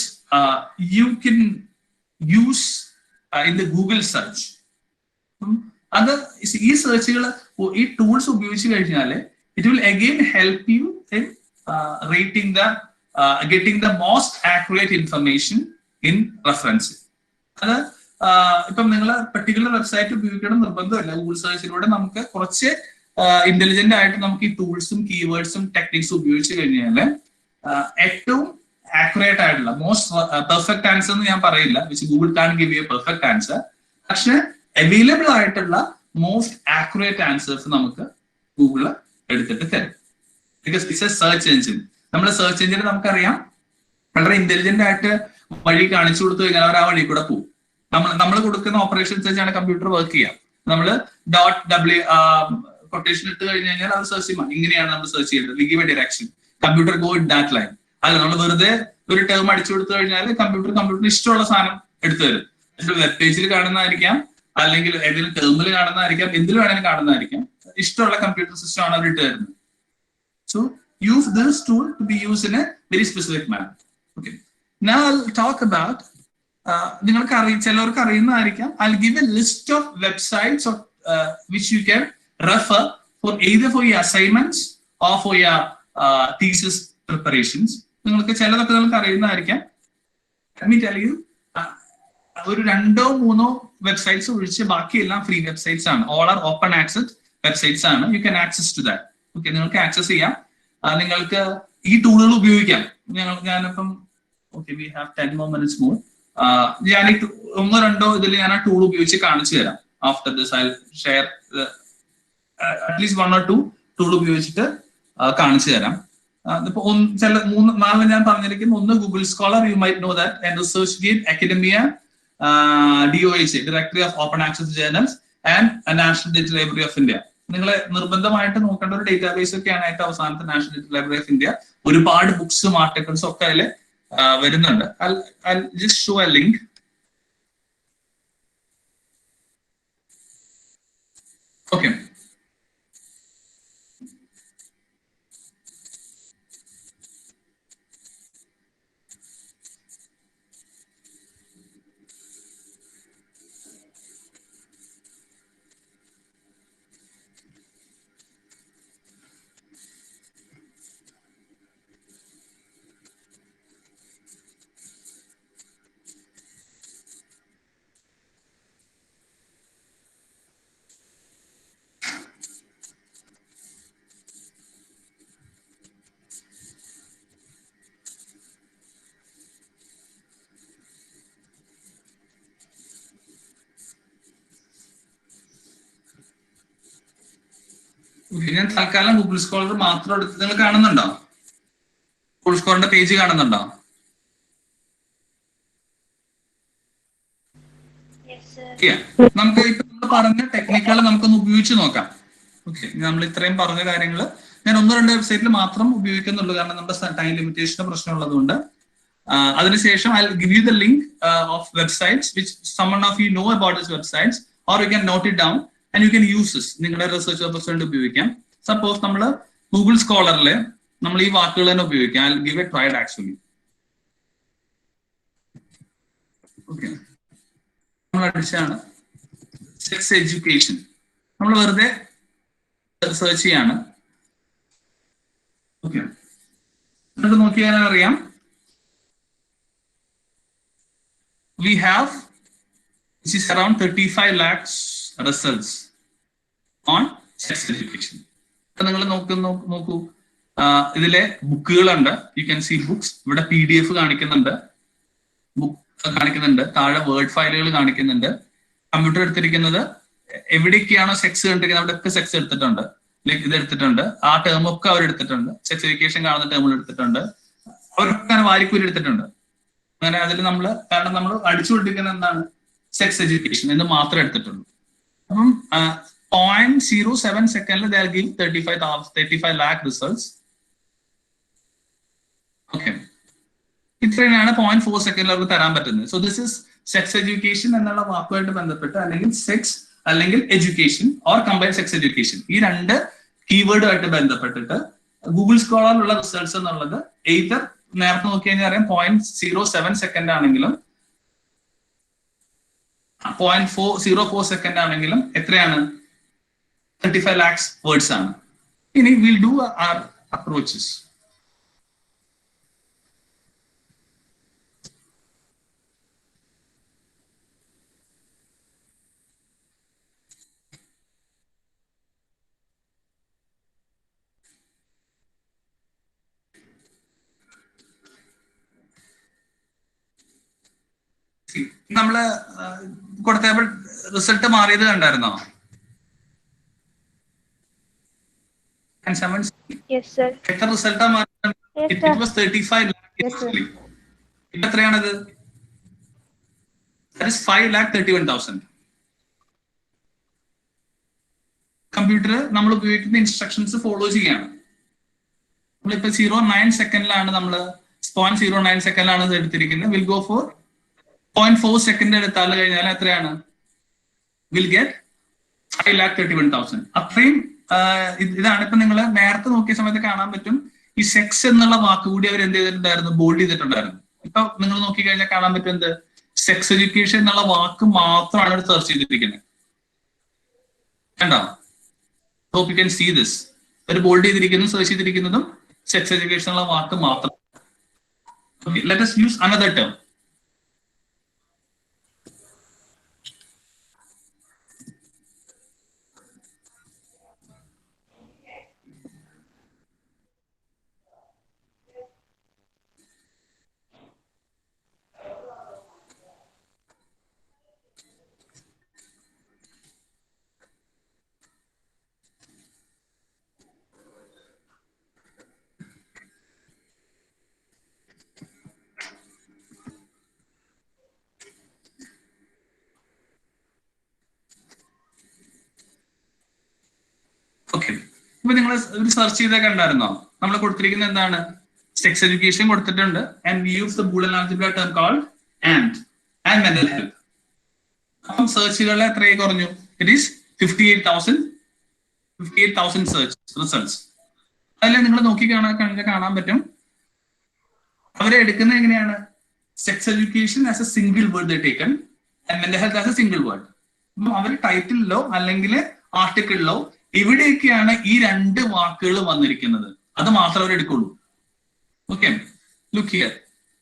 you can use in the Google search. അത് ഈ സെർച്ചുകൾ, ഈ ടൂൾസ് ഉപയോഗിച്ച് കഴിഞ്ഞാൽ it will again help you in rating the getting the most accurate information in reference. അത് ഇപ്പം നിങ്ങൾ particular website ഉപയോഗിക്കണം നിർബന്ധമല്ല. Google സെർച്ചിലൂടെ നമുക്ക് കുറച്ച് ഇന്റലിജന്റ് ആയിട്ട് നമുക്ക് ഈ ടൂൾസും കീവേഡ്സും ടെക്നിക്സും ഉപയോഗിച്ച് കഴിഞ്ഞാൽ ഏറ്റവും ആക്യുറേറ്റ് ആയിട്ടുള്ള മോസ്റ്റ് പെർഫെക്റ്റ് ആൻസർ എന്ന് ഞാൻ പറയില്ല, which Google can give you perfect answer, പക്ഷെ അവൈലബിൾ ആയിട്ടുള്ള മോസ്റ്റ് ആക്യുറേറ്റ് ആൻസേഴ്സ് നമുക്ക് ഗൂഗിള് എടുത്തിട്ട് തരും. Because it's a search engine. നമ്മുടെ സെർച്ച് എഞ്ചിന് നമുക്കറിയാം വളരെ ഇന്റലിജന്റ് ആയിട്ട് വഴി കാണിച്ചു കൊടുത്തു കഴിഞ്ഞാൽ അവർ ആ വഴി കൂടെ പോകും. നമ്മൾ കൊടുക്കുന്ന ഓപ്പറേഷൻസ് വെച്ചാണ് കമ്പ്യൂട്ടർ വർക്ക് ചെയ്യാം. നമ്മൾ .w കൊട്ടേഷൻ ഇട്ട് കഴിഞ്ഞ് കഴിഞ്ഞാൽ അത് സെർച്ച് ചെയ്യും. ഇങ്ങനെയാണ് നമ്മൾ സെർച്ച് ചെയ്യേണ്ടത്, give A direction, computer go in that line. അല്ല, നമ്മൾ വെറുതെ ഒരു ടേം അടിച്ചു കൊടുത്തു കഴിഞ്ഞാൽ കമ്പ്യൂട്ടറിന് ഇഷ്ടമുള്ള സാധനം എടുത്തു തരും. വെബ് പേജിൽ കാണുന്നതായിരിക്കാം, അല്ലെങ്കിൽ ഏതെങ്കിലും ടേമിൽ കാണുന്നതായിരിക്കാം, എന്തിൽ വേണമെങ്കിലും കാണുന്നതായിരിക്കാം. ഇഷ്ടമുള്ള കമ്പ്യൂട്ടർ സിസ്റ്റം ആണ് അവർ ഇട്ട് തരുന്നത്. So use this tool to be use in a very specific manner. Okay, now I will talk about നിങ്ങൾക്ക് ചിലവർക്ക് അറിയുന്നതായിരിക്കാം. I will give a list of websites which you can refer for either for your assignments or for your thesis preparations. നിങ്ങൾക്ക് ചിലതൊക്കെ നിങ്ങൾക്ക് അറിയുന്നതായിരിക്കാം. Let me tell you, ഒരു 2-3 websites ഒഴിച്ച് ബാക്കിയെല്ലാം free websites ആണ്. All are open access websites ആണ്. You can access to that. Okay, നിങ്ങൾക്ക് access ചെയ്യാം. നിങ്ങൾക്ക് ഈ ടൂളുകൾ ഉപയോഗിക്കാം. ഞാനിപ്പം okay, we have 10 more minutes more. ഞാൻ ഈ ഒന്നോ രണ്ടോ ഇതിൽ ഞാൻ ആ ടൂൾ ഉപയോഗിച്ച് കാണിച്ചു തരാം. After this I share at least 1 or 2 tool ഉപയോഗിച്ചിട്ട് കാണിച്ചു തരാം. ഇപ്പൊ ചില 3-4 ഞാൻ പറഞ്ഞിരിക്കുന്നു. ഒന്ന് Google scholar, U might know that, and research gate, academia, DOAJ, directory of open access journals, and national digital library of India. നിങ്ങൾ നിർബന്ധമായിട്ട് നോക്കേണ്ട ഒരു ഡേറ്റാബേസ് ഒക്കെയാണ് ഏറ്റവും അവസാനത്തെ national digital library of India. ഒരുപാട് ബുക്സും ആർട്ടിക്കിൾസും ഒക്കെ അതിൽ വരുന്നുണ്ട്. I'll just show a link. Okay. ഞാൻ തൽക്കാലം ഗൂഗിൾ സ്കോളർ മാത്രം എടുത്ത് നിങ്ങൾ കാണുന്നുണ്ടോ? ഗൂഗിൾ സ്കോളറിന്റെ പേജ് കാണുന്നുണ്ടോ? നമുക്ക് ഇപ്പൊ നമ്മൾ പറഞ്ഞ ടെക്നിക്കുകൾ നമുക്കൊന്ന് ഉപയോഗിച്ച് നോക്കാം. ഓക്കെ, നമ്മൾ ഇത്രയും പറഞ്ഞ കാര്യങ്ങൾ ഞാൻ 1-2 വെബ്സൈറ്റിൽ മാത്രം ഉപയോഗിക്കുന്നുള്ളൂ, കാരണം നമ്മുടെ ടൈം ലിമിറ്റേഷന്റെ പ്രശ്നം ഉള്ളതുകൊണ്ട്. അതിനുശേഷം I give you the link of websites which someone of you know about these websites, or you can note it down and you can use this നിങ്ങളുടെ റിസർച്ച് പർപ്പസ് വേണ്ടി ഉപയോഗിക്കാം. സപ്പോസ് നമ്മൾ ഗൂഗിൾ സ്കോളറിൽ നമ്മൾ ഈ വാക്കുകൾ തന്നെ ഉപയോഗിക്കാം. I give A tried actually. Okay, നമ്മൾ അടിച്ചാണ് സെക്സ് എഡ്യൂക്കേഷൻ, നമ്മൾ വെറുതെ സെർച്ച് ചെയ്യാണ്. ഓക്കെ, എന്നിട്ട് നോക്കിയാൽ അറിയാം we have which is around 35 lakhs results on sex education. നിങ്ങൾ നോക്കൂ, ഇതിലെ ബുക്കുകളുണ്ട്. You can see books. ഇവിടെ PDF കാണിക്കുന്നുണ്ട്, ബുക്ക് കാണിക്കുന്നുണ്ട്, താഴെ വേർഡ് ഫയലുകൾ കാണിക്കുന്നുണ്ട്. കമ്പ്യൂട്ടർ എടുത്തിരിക്കുന്നത് എവിടെയൊക്കെയാണോ സെക്സ് കണ്ടിരിക്കുന്നത് അവിടെയൊക്കെ സെക്സ് എടുത്തിട്ടുണ്ട്. ലൈക്ക് ഇത് എടുത്തിട്ടുണ്ട്, ആ ടേം ഒക്കെ അവർ എടുത്തിട്ടുണ്ട്. സെക്സ് എഡ്യൂക്കേഷൻ കാണുന്ന ടേമുകൾ എടുത്തിട്ടുണ്ട്. അവരൊക്കെ അങ്ങനെ വാരിക്കൂരി എടുത്തിട്ടുണ്ട്. അങ്ങനെ അതിൽ നമ്മൾ, കാരണം നമ്മൾ അടിച്ചുകൊണ്ടിരിക്കുന്ന എന്താണ്, സെക്സ് എഡ്യൂക്കേഷൻ എന്ന് മാത്രമേ എടുത്തിട്ടുള്ളൂ. അപ്പം 0.07 സെക്കൻഡിൽ they will give 35 lakh results. Okay, ഇത്രയാണ് 0.4 സെക്കൻഡിൽ അവർക്ക് തരാൻ പറ്റുന്നത്. So this is sex education എന്നുള്ള വാക്കുമായിട്ട് ബന്ധപ്പെട്ട്, അല്ലെങ്കിൽ സെക്സ് അല്ലെങ്കിൽ education or combined sex education, ഈ 2 കീവേഡുമായിട്ട് ബന്ധപ്പെട്ടിട്ട് ഗൂഗിൾ സ്കോളറിലുള്ള റിസൾട്ട്സ് എന്നുള്ളത് എയ്തർ നേരത്തെ നോക്കി കഴിഞ്ഞാൽ അറിയാം 0.07 സെക്കൻഡ് ആണെങ്കിലും 0.04 സെക്കൻഡ് ആണെങ്കിലും എത്രയാണ്, 35 lakhs വേർഡ്സ് ആണ്. ഇനി വിൽ ഡു ആർ അപ്രോച്ചസ്. നമ്മള് കൊടുത്തപ്പോൾ റിസൾട്ട് മാറിയത് കണ്ടായിരുന്നോ? എത്ര റിസൾട്ടാ മാറിയത്? It was 35 lakh. ഇപ്പൊ എത്രയാണത്? 5,31,000. കമ്പ്യൂട്ടർ നമ്മൾ ഉപയോഗിക്കുന്ന ഇൻസ്ട്രക്ഷൻസ് ഫോളോ ചെയ്യാണ്. നമ്മളിപ്പോ 0.9 സെക്കൻഡിലാണ് നമ്മൾ 0.09 സെക്കൻഡിലാണ് ഇത് എടുത്തിരിക്കുന്നത്. വിൽ ഗോ ഫോർ 0.4 സെക്കൻഡ് എടുത്താൽ കഴിഞ്ഞാൽ എത്രയാണ്? Will get 5,31,000. അത്രയും ഇതാണ്. ഇപ്പൊ നിങ്ങൾ നേരത്തെ നോക്കിയ സമയത്ത് കാണാൻ പറ്റും, ഈ സെക്സ് എന്നുള്ള വാക്ക് കൂടി അവർ എന്ത് ചെയ്തിട്ടുണ്ടായിരുന്നു, ബോൾഡ് ചെയ്തിട്ടുണ്ടായിരുന്നു. ഇപ്പൊ നിങ്ങൾ നോക്കി കഴിഞ്ഞാൽ കാണാൻ പറ്റും എന്ത്, സെക്സ് എഡ്യൂക്കേഷൻ എന്നുള്ള വാക്ക് മാത്രമാണ് അവർ സെർച്ച് ചെയ്തിരിക്കുന്നത്. കണ്ടോ? Hope you can see this. അവർ ബോൾഡ് ചെയ്തിരിക്കുന്നതും സെർച്ച് ചെയ്തിരിക്കുന്നതും സെക്സ് എഡ്യൂക്കേഷൻ എന്നുള്ള വാക്ക് മാത്രം. Let us use another term. ഇപ്പൊ നിങ്ങൾ ഒരു സെർച്ച് ചെയ്താൽ കണ്ടായിരുന്നോ? നമ്മൾ കൊടുത്തിരിക്കുന്നത് എന്താണ്? സെക്സ് എഡ്യൂക്കേഷൻ കൊടുത്തിട്ടുണ്ട് and use the Boolean algebra term called and mental health. അപ്പം സെർച്ചുകളെ എത്രയായി കുറഞ്ഞു? It is 58,000 search results. അതിൽ നിങ്ങൾ നോക്കി കാണാൻ പറ്റും അവരെ എടുക്കുന്നത് എങ്ങനെയാണ്? Sex education as a single word taken and mental health as a single word. അപ്പം അവർ ടൈറ്റിലോ അല്ലെങ്കിൽ ആർട്ടിക്കിളിലോ എവിടെയൊക്കെയാണ് ഈ 2 വാക്കുകൾ വന്നിരിക്കുന്നത് അത് മാത്രമേ അവർ എടുക്കുള്ളൂ. Okay, look here.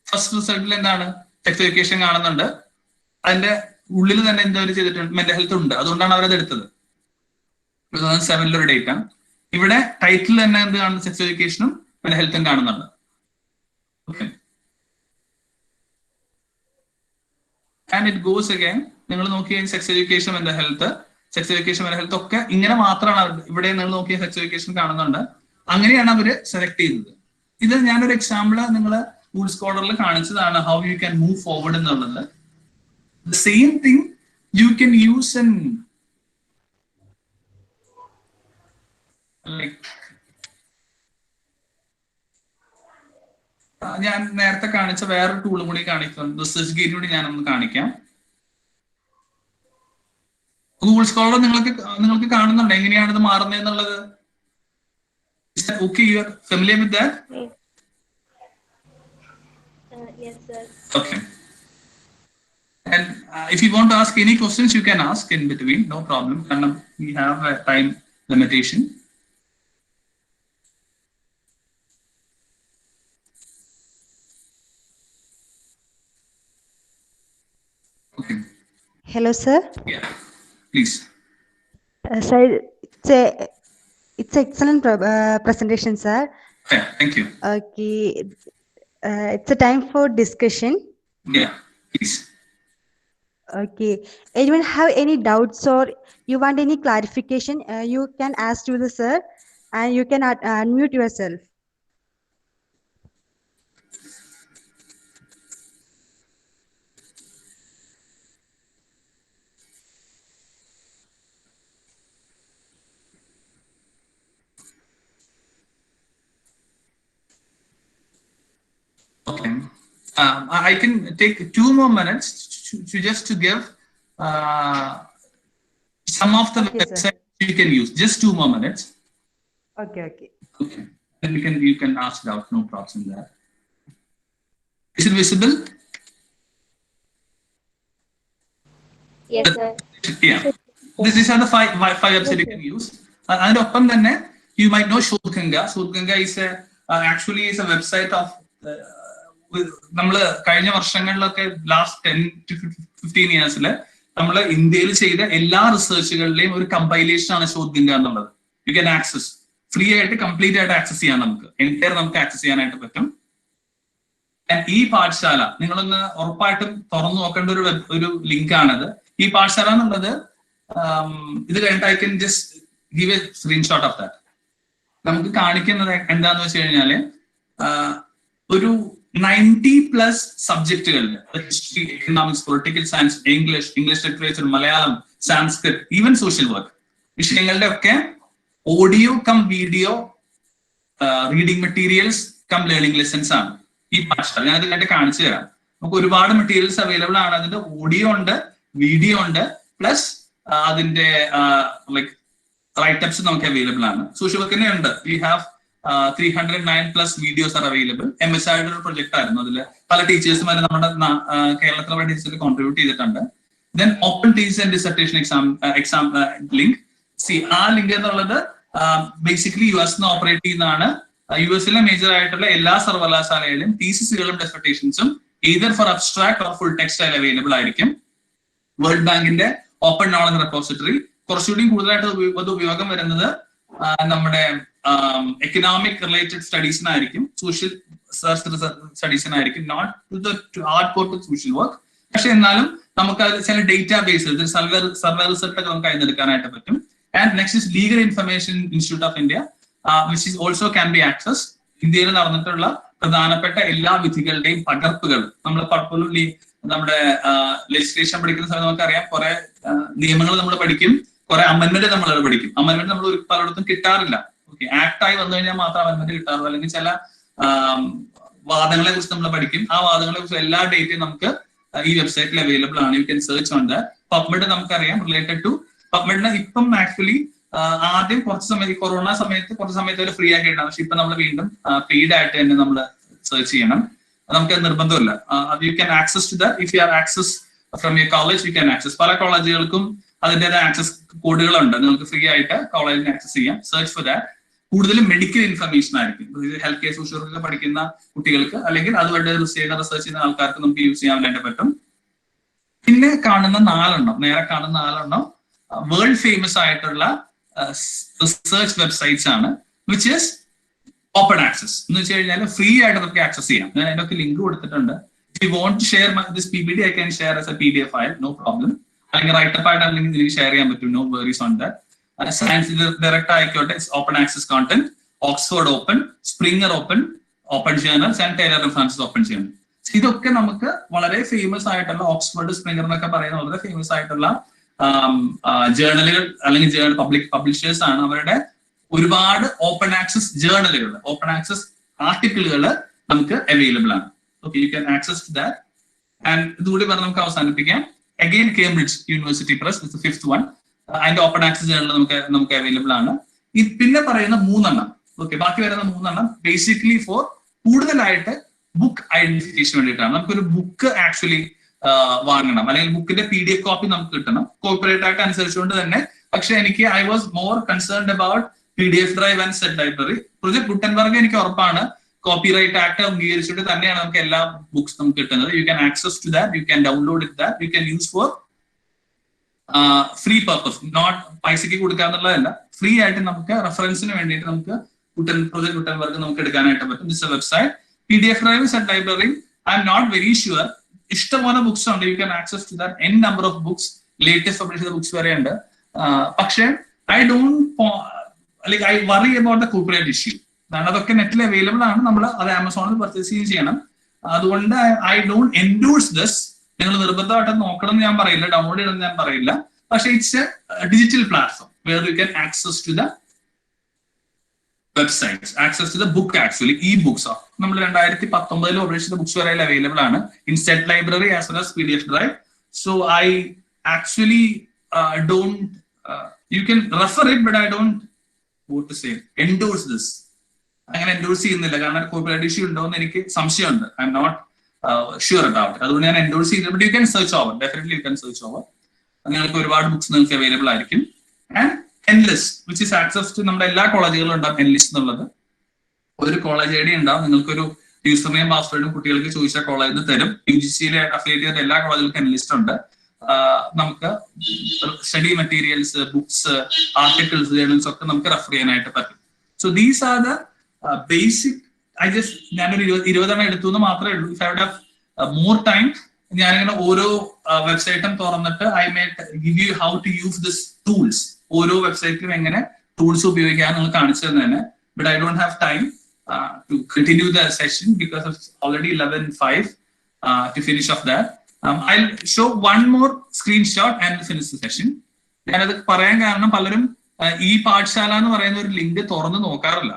ഫസ്റ്റ് റിസൾട്ടിൽ എന്താണ്? സെക്സ് എഡ്യൂക്കേഷൻ കാണുന്നുണ്ട്. അതിന്റെ ഉള്ളിൽ തന്നെ എന്താ ചെയ്തിട്ടുണ്ട്? മെന്റൽ ഹെൽത്ത് ഉണ്ട്. അതുകൊണ്ടാണ് അവരത് എടുത്തത്. 2007 ഒരു ഡേറ്റ. ഇവിടെ ടൈറ്റിൽ തന്നെ എന്ത് കാണുന്നത്? സെക്സ് എഡ്യൂക്കേഷനും മെന്റൽ ഹെൽത്തും കാണുന്നുണ്ട്. Okay, and it goes again. നിങ്ങൾ നോക്കിയ sex education mental health, sex education mental health ഒക്കെ ഇങ്ങനെ മാത്രമാണ്. ഇവിടെ നിങ്ങൾ നോക്കിയ സെക്സ് എഡ്യൂക്കേഷൻ കാണുന്നുണ്ട്. അങ്ങനെയാണ് അവര് സെലക്ട് ചെയ്തത്. ഇത് ഞാനൊരു എക്സാമ്പിള് നിങ്ങൾ ഗൂഗിൾ സ്കോളറിൽ കാണിച്ചതാണ്, how you can move forward എന്നുള്ളത്. The same thing you can use in like ഞാൻ നേരത്തെ കാണിച്ച വേറൊരു ടൂളും കൂടി കാണിക്കാം. റിസർച്ച് ഗേറ്റ് കൂടി ഞാനൊന്ന് കാണിക്കാം. ഗൂഗിൾ സ്കോളർ നിങ്ങൾക്ക് കാണുന്നുണ്ട് എങ്ങനെയാണ് ഇത് മാറുന്നത് എന്നുള്ളത്? Okay, you are familiar with that? Yes, sir. Okay. And if you want to ask any questions, you can ask in between, no problem. And we have a time limitation. Okay. Hello, sir. Yeah, please. Sir, it's an excellent presentation, sir. Yeah, thank you. Okay, it's a time for discussion. Yeah, please. Okay. Anyone have any doubts or you want any clarification? You can ask to the sir, and you can unmute yourself. Okay. I can take 2 more minutes to give some of the Okay, sir. websites you can use. Just 2 more minutes. Okay, okay. Okay. Then you can ask out. No problem in that. Is it visible? Yes, sir. Yeah. These are the five websites you can use. And upon then, you might know Shodhganga. Shodhganga is actually a website of നമ്മള് കഴിഞ്ഞ വർഷങ്ങളിലൊക്കെ last 10 to 15 ഇയേഴ്സില് നമ്മള് ഇന്ത്യയിൽ ചെയ്ത എല്ലാ റിസർച്ചുകളുടെയും ഒരു compilation ആണ് ശോധഗംഗ എന്നുള്ളത്. U can access free ആയിട്ട് കംപ്ലീറ്റ് ആയിട്ട് ആക്സസ് ചെയ്യാൻ നമുക്ക് ആക്സസ് ചെയ്യാനായിട്ട് പറ്റും. ഈ പാഠശാല നിങ്ങളൊന്ന് ഉറപ്പായിട്ടും തുറന്നു നോക്കേണ്ട ഒരു ലിങ്ക് ആണത്. ഈ പാഠശാല എന്നുള്ളത് ഇത് കഴിഞ്ഞിട്ട് I can just give a screenshot of that. നമുക്ക് കാണിക്കുന്നത് എന്താന്ന് വെച്ച് കഴിഞ്ഞാല് ഒരു 90+ സബ്ജക്റ്റുകളിൽ history, economics, political science, English literature, Malayalam, Sanskrit, even social work വിഷയങ്ങളുടെ ഒക്കെ audio cum video reading materials cum learning lessons ആണ് ഈ പാഠശാല. ഞാൻ അതിലായിട്ട് കാണിച്ചു തരാം. നമുക്ക് ഒരുപാട് മെറ്റീരിയൽസ് അവൈലബിൾ ആണ്. അതിന്റെ ഓഡിയോ ഉണ്ട്, വീഡിയോ ഉണ്ട്, പ്ലസ് അതിന്റെ ലൈക് റൈറ്റപ്സ് നമുക്ക് അവൈലബിൾ ആണ്. സോഷ്യൽ വർക്കിനെ ഉണ്ട്. We have 309+ videos are available. MSI ഒരു പ്രൊജക്ട് ആയിരുന്നു. അതിൽ പല ടീച്ചേഴ്സുമാർ നമ്മുടെ കേരളത്തിലുള്ള ടീച്ചേഴ്സിൽ കോൺട്രിബ്യൂട്ട് ചെയ്തിട്ടുണ്ട്. Then open teacher and dissertation exam link. ആ ലിങ്ക് എന്നുള്ളത് ബേസിക്കലി US ഓപ്പറേറ്റ് ചെയ്യുന്നതാണ്. US മേജർ ആയിട്ടുള്ള എല്ലാ സർവകലാശാലകളിലും തീസിസുകളും ഡിസർട്ടേഷൻസും either for abstract or full text available ആയിരിക്കും. വേൾഡ് ബാങ്കിന്റെ ഓപ്പൺ നോളജ് റെപ്പോസിറ്ററി കുറച്ചുകൂടി കൂടുതലായിട്ട് അത് ഉപയോഗം വരുന്നത് നമ്മുടെ എക്കണോമിക് റിലേറ്റഡ് സ്റ്റഡീസിനായിരിക്കും, സോഷ്യൽ സ്റ്റഡീസിനായിരിക്കും, not to hard core to social work. പക്ഷെ എന്നാലും നമുക്ക് ചില ഡേറ്റാ ബേസ് സർവേ റിസൾട്ട് ഒക്കെ നമുക്ക് അതിനെടുക്കാനായിട്ട് പറ്റും. And next is legal information institute of India, which is also can be access. ഇന്ത്യയിൽ നടന്നിട്ടുള്ള പ്രധാനപ്പെട്ട എല്ലാ വിധികളുടെയും പകർപ്പുകൾ നമ്മൾ പലപ്പോഴും നമ്മുടെ ലെജിസ്ലേഷൻ പഠിക്കുന്ന സമയത്ത് നമുക്കറിയാം കുറെ നിയമങ്ങൾ നമ്മൾ പഠിക്കും, കുറെ അമെന്റ്മെന്റ് നമ്മൾ പഠിക്കും. അമെന്റ്മെന്റ് നമ്മൾ പലയിടത്തും കിട്ടാറില്ല. ഓക്കെ, ആക്ട് ആയി വന്നു കഴിഞ്ഞാൽ മാത്രം അമെന്റ്മെന്റ് കിട്ടാറുള്ളൂ. അല്ലെങ്കിൽ ചില വാദങ്ങളെ കുറിച്ച് നമ്മൾ പഠിക്കും. ആ വാദങ്ങളെ കുറിച്ച് എല്ലാ ഡേറ്റയും നമുക്ക് ഈ വെബ്സൈറ്റിൽ അവൈലബിൾ ആണ്. You can search on that. PubMed നമുക്കറിയാം റിലേറ്റഡ് ടു പബ്മെഡിന് ഇപ്പം ആക്ച്വലി ആദ്യം കുറച്ച് സമയത്ത് കൊറോണ സമയത്ത് കുറച്ച് സമയത്ത് അവർ ഫ്രീ ആക്കിയിട്ടാണ്. പക്ഷെ ഇപ്പൊ നമ്മൾ വീണ്ടും പെയ്ഡ് ആയിട്ട് തന്നെ നമ്മൾ സെർച്ച് ചെയ്യണം. നമുക്ക് നിർബന്ധമില്ല. You can access to that if you are access from your college. You can access. പല കോളേജുകൾക്കും അതിൻ്റെതായ ആക്സസ് കോഡുകളുണ്ട്. നിങ്ങൾക്ക് ഫ്രീ ആയിട്ട് കോളേജിന് ആക്സസ് ചെയ്യാം. Search for that. കൂടുതലും മെഡിക്കൽ ഇൻഫർമേഷൻ ആയിരിക്കും. ഹെൽത്ത് കെയർ സോഷ്യൽ വർക്കിൽ പഠിക്കുന്ന കുട്ടികൾക്ക് അല്ലെങ്കിൽ അതുമായിട്ട് റിസർച്ച് ചെയ്യുന്ന ആൾക്കാർക്ക് നമുക്ക് യൂസ് ചെയ്യാൻ വേണ്ടി പറ്റും. പിന്നെ കാണുന്ന 4 നേരെ കാണുന്ന 4 വേൾഡ് ഫേമസ് ആയിട്ടുള്ള റിസർച്ച് വെബ്സൈറ്റ്സ് ആണ്, വിച്ച് ഇസ് ഓപ്പൺ ആക്സസ്. എന്ന് വെച്ച് കഴിഞ്ഞാൽ ഫ്രീ ആയിട്ട് നമുക്ക് ആക്സസ് ചെയ്യാം. ഞാൻ അതിനൊക്കെ ലിങ്ക് കൊടുത്തിട്ടുണ്ട്. If you want to share this PPT, I can share as a PDF file, no problem. അല്ലെങ്കിൽ റൈറ്റപ്പ് ആയിട്ട് അല്ലെങ്കിൽ നിങ്ങൾക്ക് ഷെയർ ചെയ്യാൻ പറ്റും, no worries on that. Science direct ആയിക്കോട്ടെ, open access content, Oxford open, Springer open, open journals and Taylor and Francis open journal. ഇതൊക്കെ നമുക്ക് വളരെ ഫേമസ് ആയിട്ടുള്ള ഓക്സ്ഫോർഡ്, സ്പ്രിംഗർ എന്നൊക്കെ പറയുന്ന വളരെ ഫേമസ് ആയിട്ടുള്ള ജേർണലുകൾ അല്ലെങ്കിൽ പബ്ലിഷേഴ്സ് ആണ്. അവരുടെ ഒരുപാട് ഓപ്പൺ ആക്സസ് ജേർണലുകൾ, ഓപ്പൺ ആക്സസ് ആർട്ടിക്കിളുകൾ നമുക്ക് അവൈലബിൾ ആണ്. Okay, you can access to that. And ഇതുകൂടി പറഞ്ഞ് നമുക്ക് അവസാനിപ്പിക്കാം. Again Cambridge university press, 5th one. അതിന്റെ ഓപ്പൺ ആക്സസ് ജേർണൽ നമുക്ക് അവൈലബിൾ ആണ്. ഈ പിന്നെ പറയുന്ന 3 ഓക്കെ, ബാക്കി വരുന്ന 3 ബേസിക്കലി ഫോർ കൂടുതലായിട്ട് ബുക്ക് ഐഡന്റിഫിക്കേഷൻ വേണ്ടിയിട്ടാണ്. നമുക്കൊരു ബുക്ക് ആക്ച്വലി വാങ്ങണം, അല്ലെങ്കിൽ ബുക്കിന്റെ PDF കോപ്പി നമുക്ക് കിട്ടണം. കോർപ്പറേറ്റ് ആക്ട് അനുസരിച്ചുകൊണ്ട് തന്നെ. പക്ഷെ എനിക്ക് I was more concerned about PDF drive and set library. Project Gutenberg എനിക്ക് ഉറപ്പാണ് കോപ്പിറൈറ്റ് ആക്ട് അംഗീകരിച്ചിട്ട് തന്നെയാണ് നമുക്ക് എല്ലാ ബുക്സ് നമുക്ക് കിട്ടുന്നത്. You can access to that, you can download it that, you can use for free purpose, not പൈസക്ക് കൊടുക്കാന്നുള്ളതല്ല. Free ആയിട്ട് നമുക്ക് റെഫറൻസിന് വേണ്ടിയിട്ട് നമുക്ക് പ്രൊജക്ട് ഗുട്ടൻബർഗ് നമുക്ക് എടുക്കാനായിട്ട് പറ്റും. This website. PDF drive, set library, I'm not very sure. ഇഷ്ടംപോലെ ബുക്സ് ഉണ്ട്. You can access to that. n number of books, latest publish ചെയ്ത ബുക്സ് വരെ ഉണ്ട്. പക്ഷേ I worry about the copyright issue. അതൊക്കെ നെറ്റിൽ അവൈലബിൾ ആണ്. നമ്മൾ അത് ആമസോണിൽ പർച്ചേസ് ചെയ്യണം. അതുകൊണ്ട് ഐ ഡോണ്ട് എൻഡോഴ്സ് ദിസ്. നിങ്ങൾ നിർബന്ധമായിട്ട് നോക്കണം എന്ന് ഞാൻ പറയില്ല, ഡൗൺലോഡ് ചെയ്യണമെന്ന് ഞാൻ പറയില്ല. പക്ഷേ it's a digital platform where you can access to the websites, access to the book. Actually ഈ ബുക്സ് നമ്മൾ 2019 പബ്ലിഷ് ചെയ്ത ബുക്സ് വരെ അവൈലബിൾ ആണ് in set library as well as PDF drive. So I actually don't, you can refer it, but I don't want to say endorse this. അങ്ങനെ endorse ചെയ്യുന്നില്ല, കാരണം copyright issue ഉണ്ടോ എന്ന് എനിക്ക് സംശയമുണ്ട്. I'm not sure about. അതുകൊണ്ട് ഞാൻ endorse ചെയ്തില്ല. But you can search over, definitely you can search over. നിങ്ങൾക്ക് ഒരുപാട് ബുക്സ് നിങ്ങൾക്ക് അവൈലബിൾ ആയിരിക്കും. And enlist, which is access to നമ്മുടെ എല്ലാ കോളേജുകളിലും ഉണ്ടാവും എൻലിസ്റ്റ് എന്നുള്ളത്. ഒരു കോളേജ് ഐഡി ഉണ്ടാവും. നിങ്ങൾക്കൊരു യൂസർ നെയിം പാസ്വേഡും കുട്ടികൾക്ക് ചോദിച്ചാൽ കോളേജിൽ നിന്ന് തരും. UGC അഫിലിയേറ്റ് ചെയ്ത എല്ലാ കോളേജുകൾക്കും എൻലിസ്റ്റ് ഉണ്ട്. നമുക്ക് study materials, books, articles, journals ഒക്കെ നമുക്ക് റെഫർ ചെയ്യാനായിട്ട് പറ്റും. So these are the basic. ഞാനൊരു 20 എടുത്തു എന്ന് മാത്രമേ ഉള്ളൂ. If I would have more time, ഞാനിങ്ങനെ ഓരോ വെബ്സൈറ്റും തുറന്നിട്ട് I may give you how to use this tools. ഓരോ വെബ്സൈറ്റിലും എങ്ങനെ ടൂൾസ് ഉപയോഗിക്കാൻ നിങ്ങൾ കാണിച്ചു തന്നെ. But I don't have time to continue the session because it's already 11:05 to finish off that. I'll show one more screenshot and finish the session. ഞാനത് പറയാൻ കാരണം പലരും ഈ പാഠശാല എന്ന് പറയുന്ന ഒരു ലിങ്ക് തുറന്ന് നോക്കാറില്ല.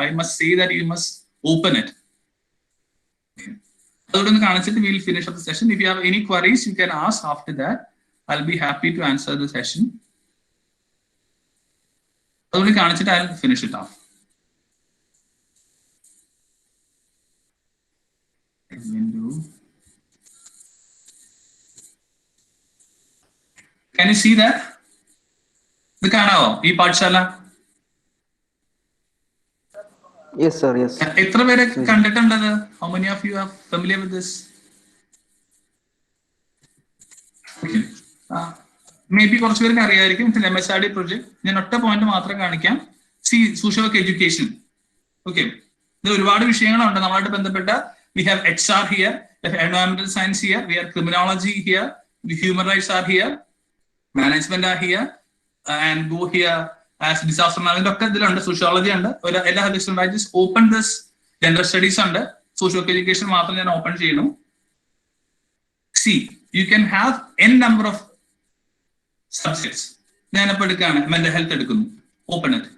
I must say that you must open it. അതുകൊണ്ട് കാണിച്ചിട്ട് we'll finish up the session. If you have any queries, you can ask after that. I'll be happy to answer the session. അതുകൊണ്ട് കാണിച്ചിട്ട് I'll finish it off. Can you see that? ഇത് കാണാവോ ഈ പാഠശാല? Yes sir, yes. എത്ര പേരെ കണ്ടിട്ടുണ്ടത്? How many of you are familiar with this? Okay. Maybe കുറച്ച് പേർക്ക് അറിയായിരിക്കും. MSRD project. ഞാൻ ഒറ്റ പോയിന്റ് മാത്രം കാണിക്കാം. Social work education. ഓക്കെ, ഇത് ഒരുപാട് വിഷയങ്ങളുണ്ട് നമ്മളായിട്ട് ബന്ധപ്പെട്ട. We have HR here, we have environmental science here, we have criminology here, human rights are here, management are here, and go here as disaster management ഒക്കെ ഇതിലുണ്ട്. Sociology ഉണ്ട്, എല്ലാ സബ്ജക്ട്സും ഉണ്ട്. I just open this. Gender studies ഉണ്ട്. Social work education മാത്രം ഞാൻ open ചെയ്യണം. See, you can have n number of subjects. ഞാനിപ്പോൾ എടുക്കുകയാണ് മെന്റൽ ഹെൽത്ത് എടുക്കുന്നു. Open it.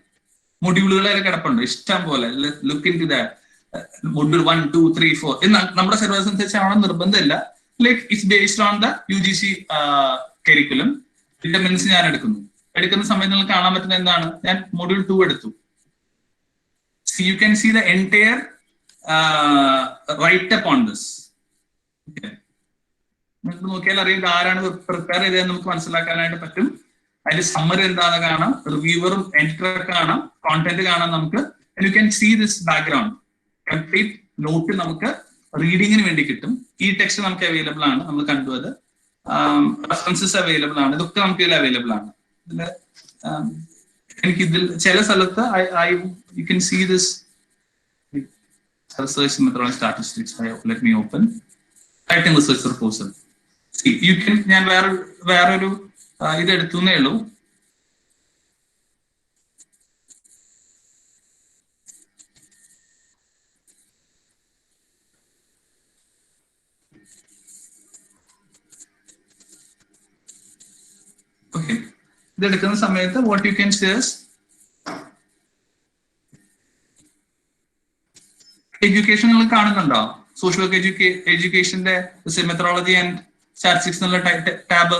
മൊഡ്യൂളുകൾ കിടപ്പുണ്ട് ഇഷ്ടം പോലെ. Look in to that module 1, 2, 3, 4 നമ്മുടെ സിലബസ് അനുസരിച്ചാണോ നിർബന്ധമില്ല. Like it's based on the UGC curriculum. Vitamins ഞാൻ എടുക്കുന്ന സമയത്ത് നിങ്ങൾക്ക് കാണാൻ പറ്റുന്ന എന്താണ്, ഞാൻ മൊഡ്യൂൾ 2 എടുത്തു. You can see the entire write-up on this. നിങ്ങൾക്ക് നോക്കിയാൽ അറിയാം ആരാണ് പ്രിപ്പയർ ചെയ്തതെന്ന് നമുക്ക് മനസ്സിലാക്കാനായിട്ട് പറ്റും. അതിന്റെ സമ്മറി എന്താണെന്ന് കാണാം, റിവ്യൂവറും എഡിറ്ററൊക്കെ കാണാം, കോണ്ടന്റ് കാണാം നമുക്ക്. You can see this background complete note നമുക്ക് റീഡിങ്ങിന് വേണ്ടി കിട്ടും. ഈ ടെക്സ്റ്റ് നമുക്ക് അവൈലബിൾ ആണ്, നമ്മൾ കണ്ടു. അത് റെഫറൻസസ് അവൈലബിൾ ആണ്, ഇതൊക്കെ നമുക്ക് ഇതിൽ അവൈലബിൾ ആണ്. ഇതില് എനിക്ക് ഇതിൽ ചില സ്ഥലത്ത് you can see this research methodology statistics. Let me open writing research proposal. See, you can ഞാൻ വേറൊരു ഇത് എടുത്തുന്നേ ഉള്ളൂ. ഓക്കെ, ഇതെടുക്കുന്ന സമയത്ത് what you can say is education നിങ്ങൾ കാണുന്നുണ്ടോ? സോഷ്യൽ വർക്ക് എഡ്യൂക്കേഷന്റെ മെത്തഡോളജി ആൻഡ് സ്റ്റാറ്റിസ്റ്റിക്സ് എന്നുള്ള ടാബ്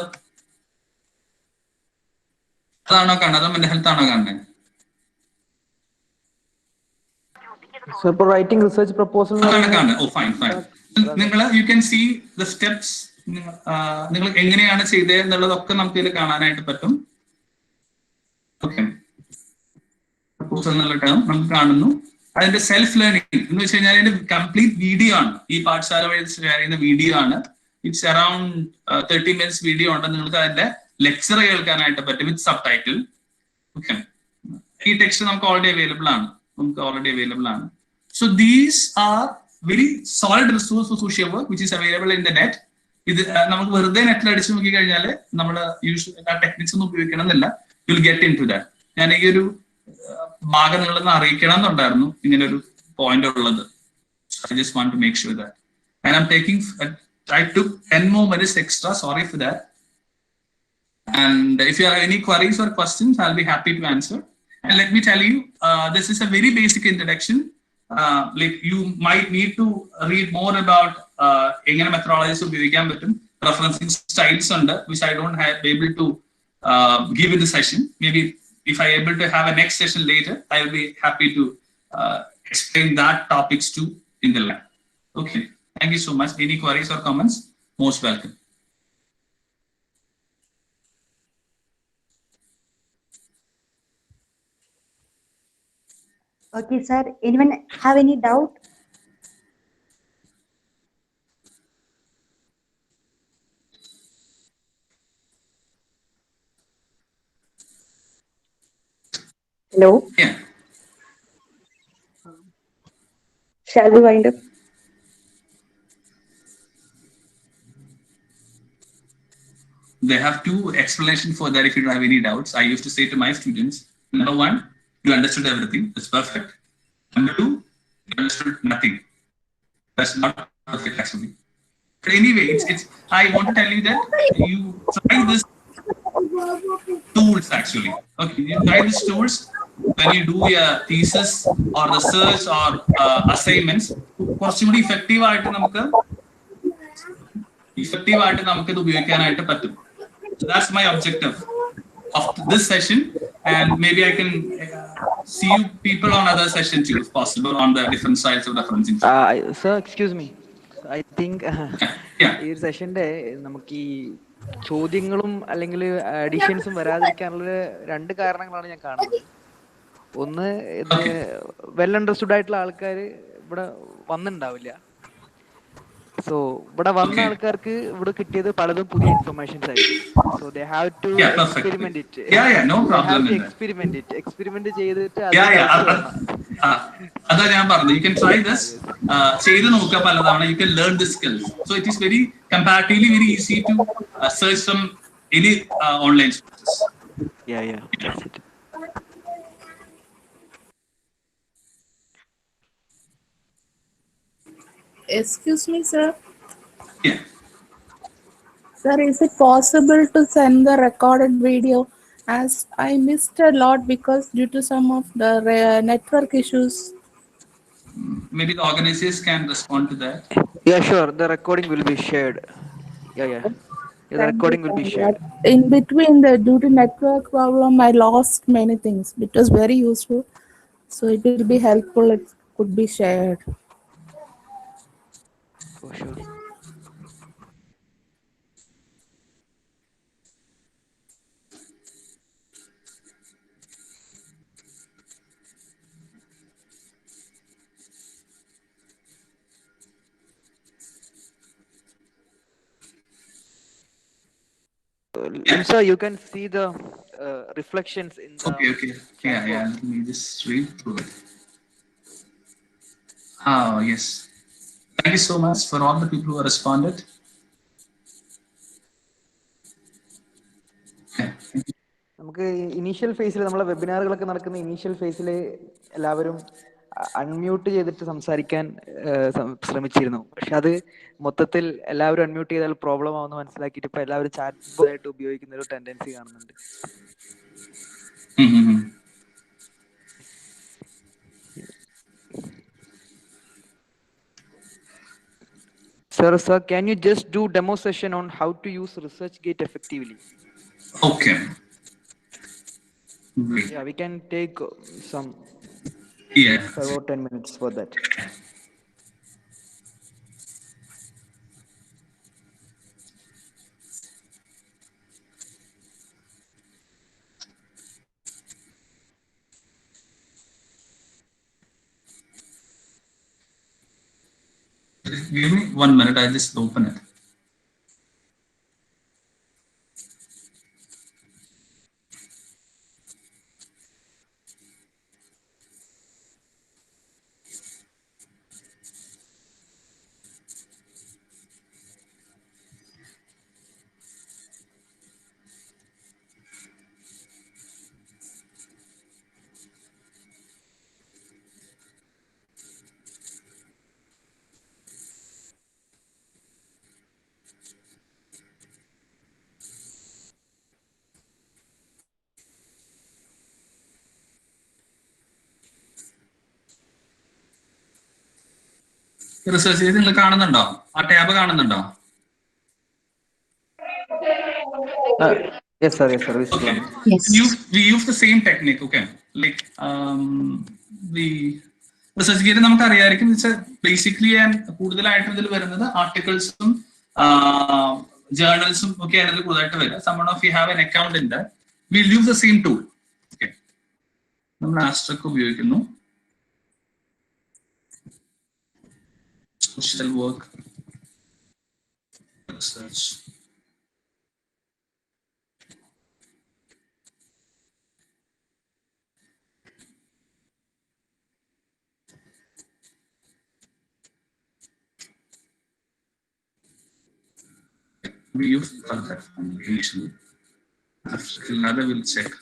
അതാണോ കാണുന്നത്, അതോ മെന്റൽ ഹെൽത്ത് ആണോ കാണുന്നത്? റൈറ്റിംഗ് റിസർച്ച് പ്രപ്പോസൽ കാണുന്നത്. Oh fine fine. നിങ്ങൾ you can see the steps. നിങ്ങൾ എങ്ങനെയാണ് ചെയ്തത് എന്നുള്ളതൊക്കെ നമുക്ക് ഇതിൽ കാണാനായിട്ട് പറ്റും. ഓക്കെ, പ്രപ്പോസൽ എന്നുള്ള ടേം നമുക്ക് കാണുന്നു. അതിന്റെ സെൽഫ് ലേണിംഗ് എന്ന് വെച്ച് കഴിഞ്ഞാൽ അതിന്റെ കംപ്ലീറ്റ് വീഡിയോ ആണ്. ഈ പാഠശാല വഴി ഷെയർ ചെയ്യുന്ന വീഡിയോ ആണ്. ഇറ്റ്സ് അറൌണ്ട് 30 minutes വീഡിയോ ഉണ്ട്. നിങ്ങൾക്ക് അതിന്റെ ലെക്ചർ കേൾക്കാനായിട്ട് പറ്റും വിത്ത് സബ് ടൈറ്റിൽ. ഓക്കെ, ഈ ടെക്സ്റ്റ് നമുക്ക് ഓൾറെഡി അവൈലബിൾ ആണ്. So these are very solid resource four social work which is available in the net. ഇത് നമുക്ക് വെറുതെ നെറ്റിൽ അടിച്ചു നോക്കി കഴിഞ്ഞാൽ നമ്മൾ ടെക്നിക്സ് ഒന്നും ഉപയോഗിക്കണമെന്നില്ല. You will get in to that. ഞാൻ ഈ ഒരു ഭാഗം നിങ്ങളൊന്ന് അറിയിക്കണം എന്നുണ്ടായിരുന്നു, ഇങ്ങനെ ഒരു പോയിന്റ് ഉള്ളത്. I just want to make sure that. And I took 10 more minutes extra. Sorry for that. And if you have any queries or questions, I'll be happy to answer. And let me tell you, this is a very basic introduction. Like you might need to read more about എങ്ങനെ methodologies ഉപയോഗിക്കാൻ പറ്റും. Referencing styles ഉണ്ട്, which I don't have able to give in the session. Maybe if I able to have a next session later, I will be happy to explain that topics too in the lab. Okay, thank you so much. Any queries or comments? Most welcome. Okay, sir. Anyone have any doubt? Hello. Yeah. Shall we wind up? They have two explanations for that if you don't have any doubts. I used to say to my students, number one, you understood everything. That's perfect. Number two, you understood nothing. That's not perfect actually. But anyway, I want to tell you that you try this tools actually. Okay, you try these tools when you do your thesis or research or assignments. കുറച്ചും കൂടി effective ആയിട്ട് നമുക്ക് ഇത് ഉപയോഗിക്കാനായിട്ട് പറ്റും. So that's my objective of this session, and maybe I can see you people on other sessions too, if possible, on the different sides of referencing. Sir, excuse me. I think Yeah. ഈ സെഷന്റെ നമുക്ക് ഈ ചോദ്യങ്ങളും അല്ലെങ്കിൽ അഡീഷൻസും വരാതിരിക്കാനുള്ള രണ്ട് കാരണങ്ങളാണ് ഞാൻ കാണുന്നത്. ഒന്ന്, ഇത് വെൽ അണ്ടർസ്റ്റുഡ് ആയിട്ടുള്ള ആൾക്കാർ ഇവിടെ വന്നിട്ടുണ്ടാവില്ല. സോ ഇവിടെ വന്ന ആൾക്കാർക്ക് ഇവിടെ കിട്ടിയത് പലതും പുതിയ ഇൻഫർമേഷൻസ് ആയിരിക്കും. So they have to experiment it. No problem. Experiment ചെയ്തിട്ട് അതാ ഞാൻ പറഞ്ഞു, യു കൻ ട്രൈ ദിസ്, ചെയ്ത് നോക്കുക പലതാണ്. You can learn this skill. So it is very comparatively very easy to search from any online sources. that's it. Excuse me, sir. Yeah. Sir, is it possible to send the recorded video as I missed a lot because due to some of the network issues. Maybe the organizers can respond to that. Yeah, sure. The recording will be shared. Yeah, yeah. Yeah, the Thank you, recording will be sir. shared. In between, the due to network problem, I lost many things. It was very useful, so it will be helpful. It could be shared. For sure. Limsa, you can see the reflections in the Okay. chat Yeah. box. Let me just read through it. Oh, yes. Thank you so much for all the people who have responded. Okay. നമുക്ക് initial ഫേസിൽ നമ്മളെ വെബിനാറുകളൊക്കെ നടക്കുന്ന initial ഫേസിൽ എല്ലാവരും unmute ചെയ്തിട്ട് സംസാരിക്കാൻ ശ്രമിച്ചിരുന്നു. പക്ഷെ അത് മൊത്തത്തിൽ എല്ലാവരും അൺമ്യൂട്ട് ചെയ്താൽ പ്രോബ്ലം ആവുമെന്ന് മനസ്സിലാക്കിയിട്ട് ഇപ്പൊ എല്ലാവരും ചാറ്റ് ബോക്സ് ആയിട്ട് ഉപയോഗിക്കുന്ന ഒരു ടെൻഡൻസി കാണുന്നുണ്ട്. Sir, can you just do demo session on how to use ResearchGate effectively? Okay. Great. Yeah, we can take some 5 or 10 minutes for that. Give me 1 minute. I'll just open it. Research ചെയ്ത് നിങ്ങൾ കാണുന്നുണ്ടോ? ആ tab കാണുന്നുണ്ടോ? Yes, sir. Okay. Yes. We use the same technique. Okay. Like the ResearchGate നമുക്ക് അറിയാമായിരിക്കും. Basically കൂടുതലായിട്ട് ഇതിൽ വരുന്നത് ആർട്ടിക്കിൾസും ജേർണൽസും ഒക്കെ ആണ് ഇതിൽ കൂടുതലായിട്ട് വരിക. Someone of you have an account in that. We'll use the same tool. Okay. നമ്മൾ ആസ്ട്രക് ഉപയോഗിക്കുന്നു. Social work research. We use that initially. Another will check.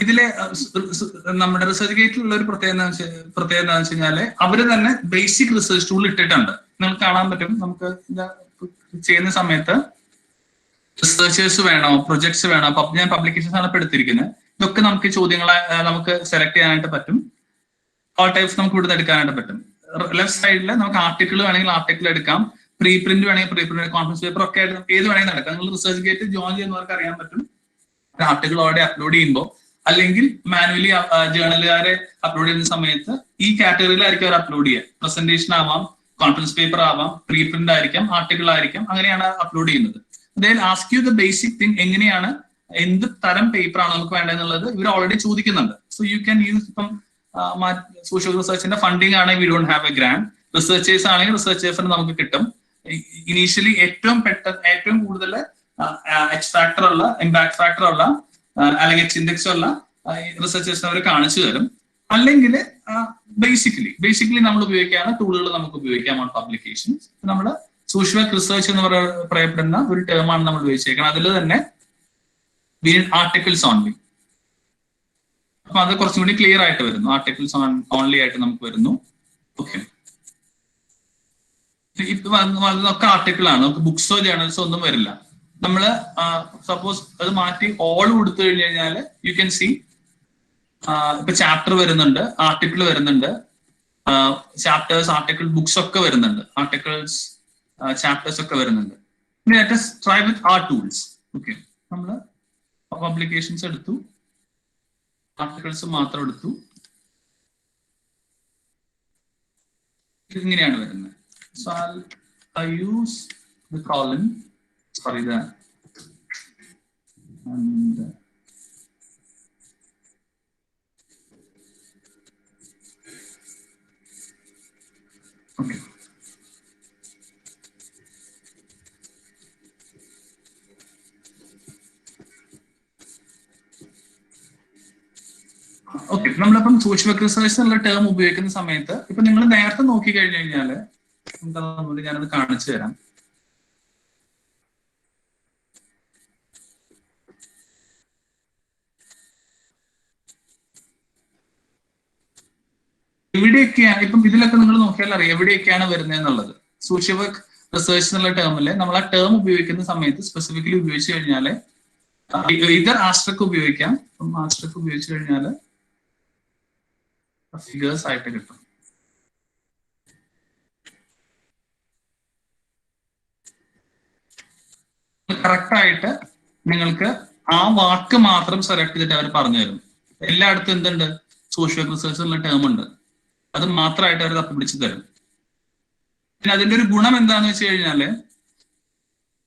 ഇതിലെ നമ്മുടെ ResearchGateലുള്ള ഒരു പ്രത്യേകത എന്താണെന്ന് വെച്ച് കഴിഞ്ഞാല് അവര് തന്നെ ബേസിക് റിസർച്ച് ടൂൾ ഇട്ടിട്ടുണ്ട്. നിങ്ങൾക്ക് കാണാൻ പറ്റും. നമുക്ക് ചെയ്യുന്ന സമയത്ത് റിസർച്ചേഴ്സ് വേണോ, പ്രൊജക്ട്സ് വേണോ, ഞാൻ പബ്ലിക്കേഷൻസ് ആണ് ഇപ്പൊ എടുത്തിരിക്കുന്നത്. ഇതൊക്കെ നമുക്ക് ചോദ്യങ്ങളെ നമുക്ക് സെലക്ട് ചെയ്യാനായിട്ട് പറ്റും. ഓൾ ടൈപ്സ് നമുക്ക് ഇവിടുന്ന് എടുക്കാനായിട്ട് പറ്റും. ലെഫ്റ്റ് സൈഡിൽ നമുക്ക് ആർട്ടിക്കിൾ വേണമെങ്കിൽ ആർട്ടിക്കിൾ എടുക്കാം, പ്രീ പ്രിന്റ് വേണമെങ്കിൽ പ്രീ പ്രിന്റ്, കോൺഫറൻസ് പേപ്പർ ഒക്കെ ആയിട്ട് ഏത് വേണമെങ്കിൽ നടക്കാം. നിങ്ങൾ ResearchGate ജോയിൻ ചെയ്യുന്നവർക്ക് അറിയാൻ പറ്റും. ആർട്ടിക്കിൾ ഓൾറെഡി അപ്ലോഡ് ചെയ്യുമ്പോൾ അല്ലെങ്കിൽ മാനുവലി ജേർണലുകാരെ അപ്ലോഡ് ചെയ്യുന്ന സമയത്ത് ഈ കാറ്റഗറിയിലായിരിക്കും അവർ അപ്ലോഡ് ചെയ്യുക. പ്രസന്റേഷൻ ആവാം, കോൺഫറൻസ് പേപ്പർ ആവാം, പ്രീ പ്രിന്റ് ആയിരിക്കാം, ആർട്ടിക്കിൾ ആയിരിക്കാം, അങ്ങനെയാണ് അപ്ലോഡ് ചെയ്യുന്നത്. They'll ask you the basic thing, എങ്ങനെയാണ് എന്ത് തരം പേപ്പർ ആണ് നമുക്ക് വേണ്ടതെന്നുള്ളത് ഇവർ ഓൾറെഡി ചോദിക്കുന്നുണ്ട്. സോ യു ക്യാൻ യൂസ് ഇപ്പം സോഷ്യൽ റിസർച്ചിന്റെ ഫണ്ടിങ് ആണെങ്കിൽ we don't have A grand. Researchers ആണെങ്കിൽ റിസർച്ചേഴ്സിന് നമുക്ക് കിട്ടും. ഇനീഷ്യലി ഏറ്റവും കൂടുതൽ എച്ച് ഫാക്ടർ ഉള്ള, ഇമ്പാക്ട് ഫാക്ടർ ഉള്ള അല്ലെങ്കിൽ എച്ച് ഇൻഡെക്സ് ഉള്ള റിസർച്ചേഴ്സിന് അവർ കാണിച്ചു തരും. അല്ലെങ്കിൽ ബേസിക്കലി നമ്മൾ ഉപയോഗിക്കാവുന്ന ടൂളുകൾ നമുക്ക് ഉപയോഗിക്കാം ഓൺ പബ്ലിക്കേഷൻസ്. നമ്മൾ സോഷ്യൽ വർക്ക് റിസർച്ച് എന്ന് പറയപ്പെടുന്ന ഒരു ടേമാണ് നമ്മൾ ഉപയോഗിച്ചേക്കുന്നത്. അതിൽ തന്നെ ആർട്ടിക്കിൾസ് ഓൺലി. അപ്പൊ അത് കുറച്ചും കൂടി ക്ലിയർ ആയിട്ട് വരുന്നു. ആർട്ടിക്കിൾസ് ഓൺലി ആയിട്ട് നമുക്ക് വരുന്നു. ഓക്കെ, ഇപ്പൊ ഒക്കെ ആർട്ടിക്കിൾ ആണ്. നമുക്ക് ബുക്സോ ജേർണൽസോ ഒന്നും വരില്ല. നമ്മള് സപ്പോസ് അത് മാറ്റി ഓൾ കൊടുത്തു കഴിഞ്ഞു കഴിഞ്ഞാൽ യു ക്യാൻ സി ഇപ്പൊ ചാപ്റ്റർ വരുന്നുണ്ട്, ആർട്ടിക്കിൾ വരുന്നുണ്ട്, ചാപ്റ്റേഴ്സ്, ആർട്ടിക്കിൾ, ബുക്സ് ഒക്കെ വരുന്നുണ്ട്, ആർട്ടിക്കിൾസ്, ചാപ്റ്റേഴ്സ് ഒക്കെ വരുന്നുണ്ട്. Let us try with our tools. Okay, നമ്മള് പബ്ലിക്കേഷൻസ് എടുത്തു, ആർട്ടിക്കിൾസ് മാത്രം എടുത്തു, ഇങ്ങനെയാണ് വരുന്നത്. So I use the column, sorry, and okay. Okay, നമ്മളിപ്പം സോഷ്യൽ വർക്ക് റിസർച്ച് എന്നുള്ള ടേം ഉപയോഗിക്കുന്ന സമയത്ത് ഇപ്പൊ നിങ്ങൾ നേരത്തെ നോക്കി കഴിഞ്ഞു കഴിഞ്ഞാല് എന്താ, ഞാനത് കാണിച്ചു തരാം. എവിടെയൊക്കെയാണ് ഇപ്പം ഇതിലൊക്കെ നിങ്ങൾ നോക്കിയാൽ അറിയാം എവിടെയൊക്കെയാണ് വരുന്നത് എന്നുള്ളത്. സോഷ്യൽ വർക്ക് റിസർച്ച് എന്നുള്ള ടേമില് നമ്മൾ ആ ടേം ഉപയോഗിക്കുന്ന സമയത്ത് സ്പെസിഫിക്കലി ഉപയോഗിച്ചു കഴിഞ്ഞാല് ഇത് ആസ്ട്രക്ക് ഉപയോഗിക്കാം. ആസ്ട്രക്ക് ഉപയോഗിച്ചു കഴിഞ്ഞാല് ഫിഗേഴ്സ് ആയിട്ട് കിട്ടും. കറക്റ്റ് ആയിട്ട് നിങ്ങൾക്ക് ആ വാക്ക് മാത്രം സെലക്ട് ചെയ്തിട്ട് അവർ പറഞ്ഞു തരും. എല്ലായിടത്തും എന്തുണ്ട്, സോഷ്യൽ വർക്ക് റിസർച്ച് എന്നുള്ള ടേം ഉണ്ട്, അത് മാത്രമായിട്ട് അവർ തപ്പിപ്പിടിച്ച് തരും. പിന്നെ അതിന്റെ ഒരു ഗുണം എന്താന്ന് വെച്ച് കഴിഞ്ഞാല്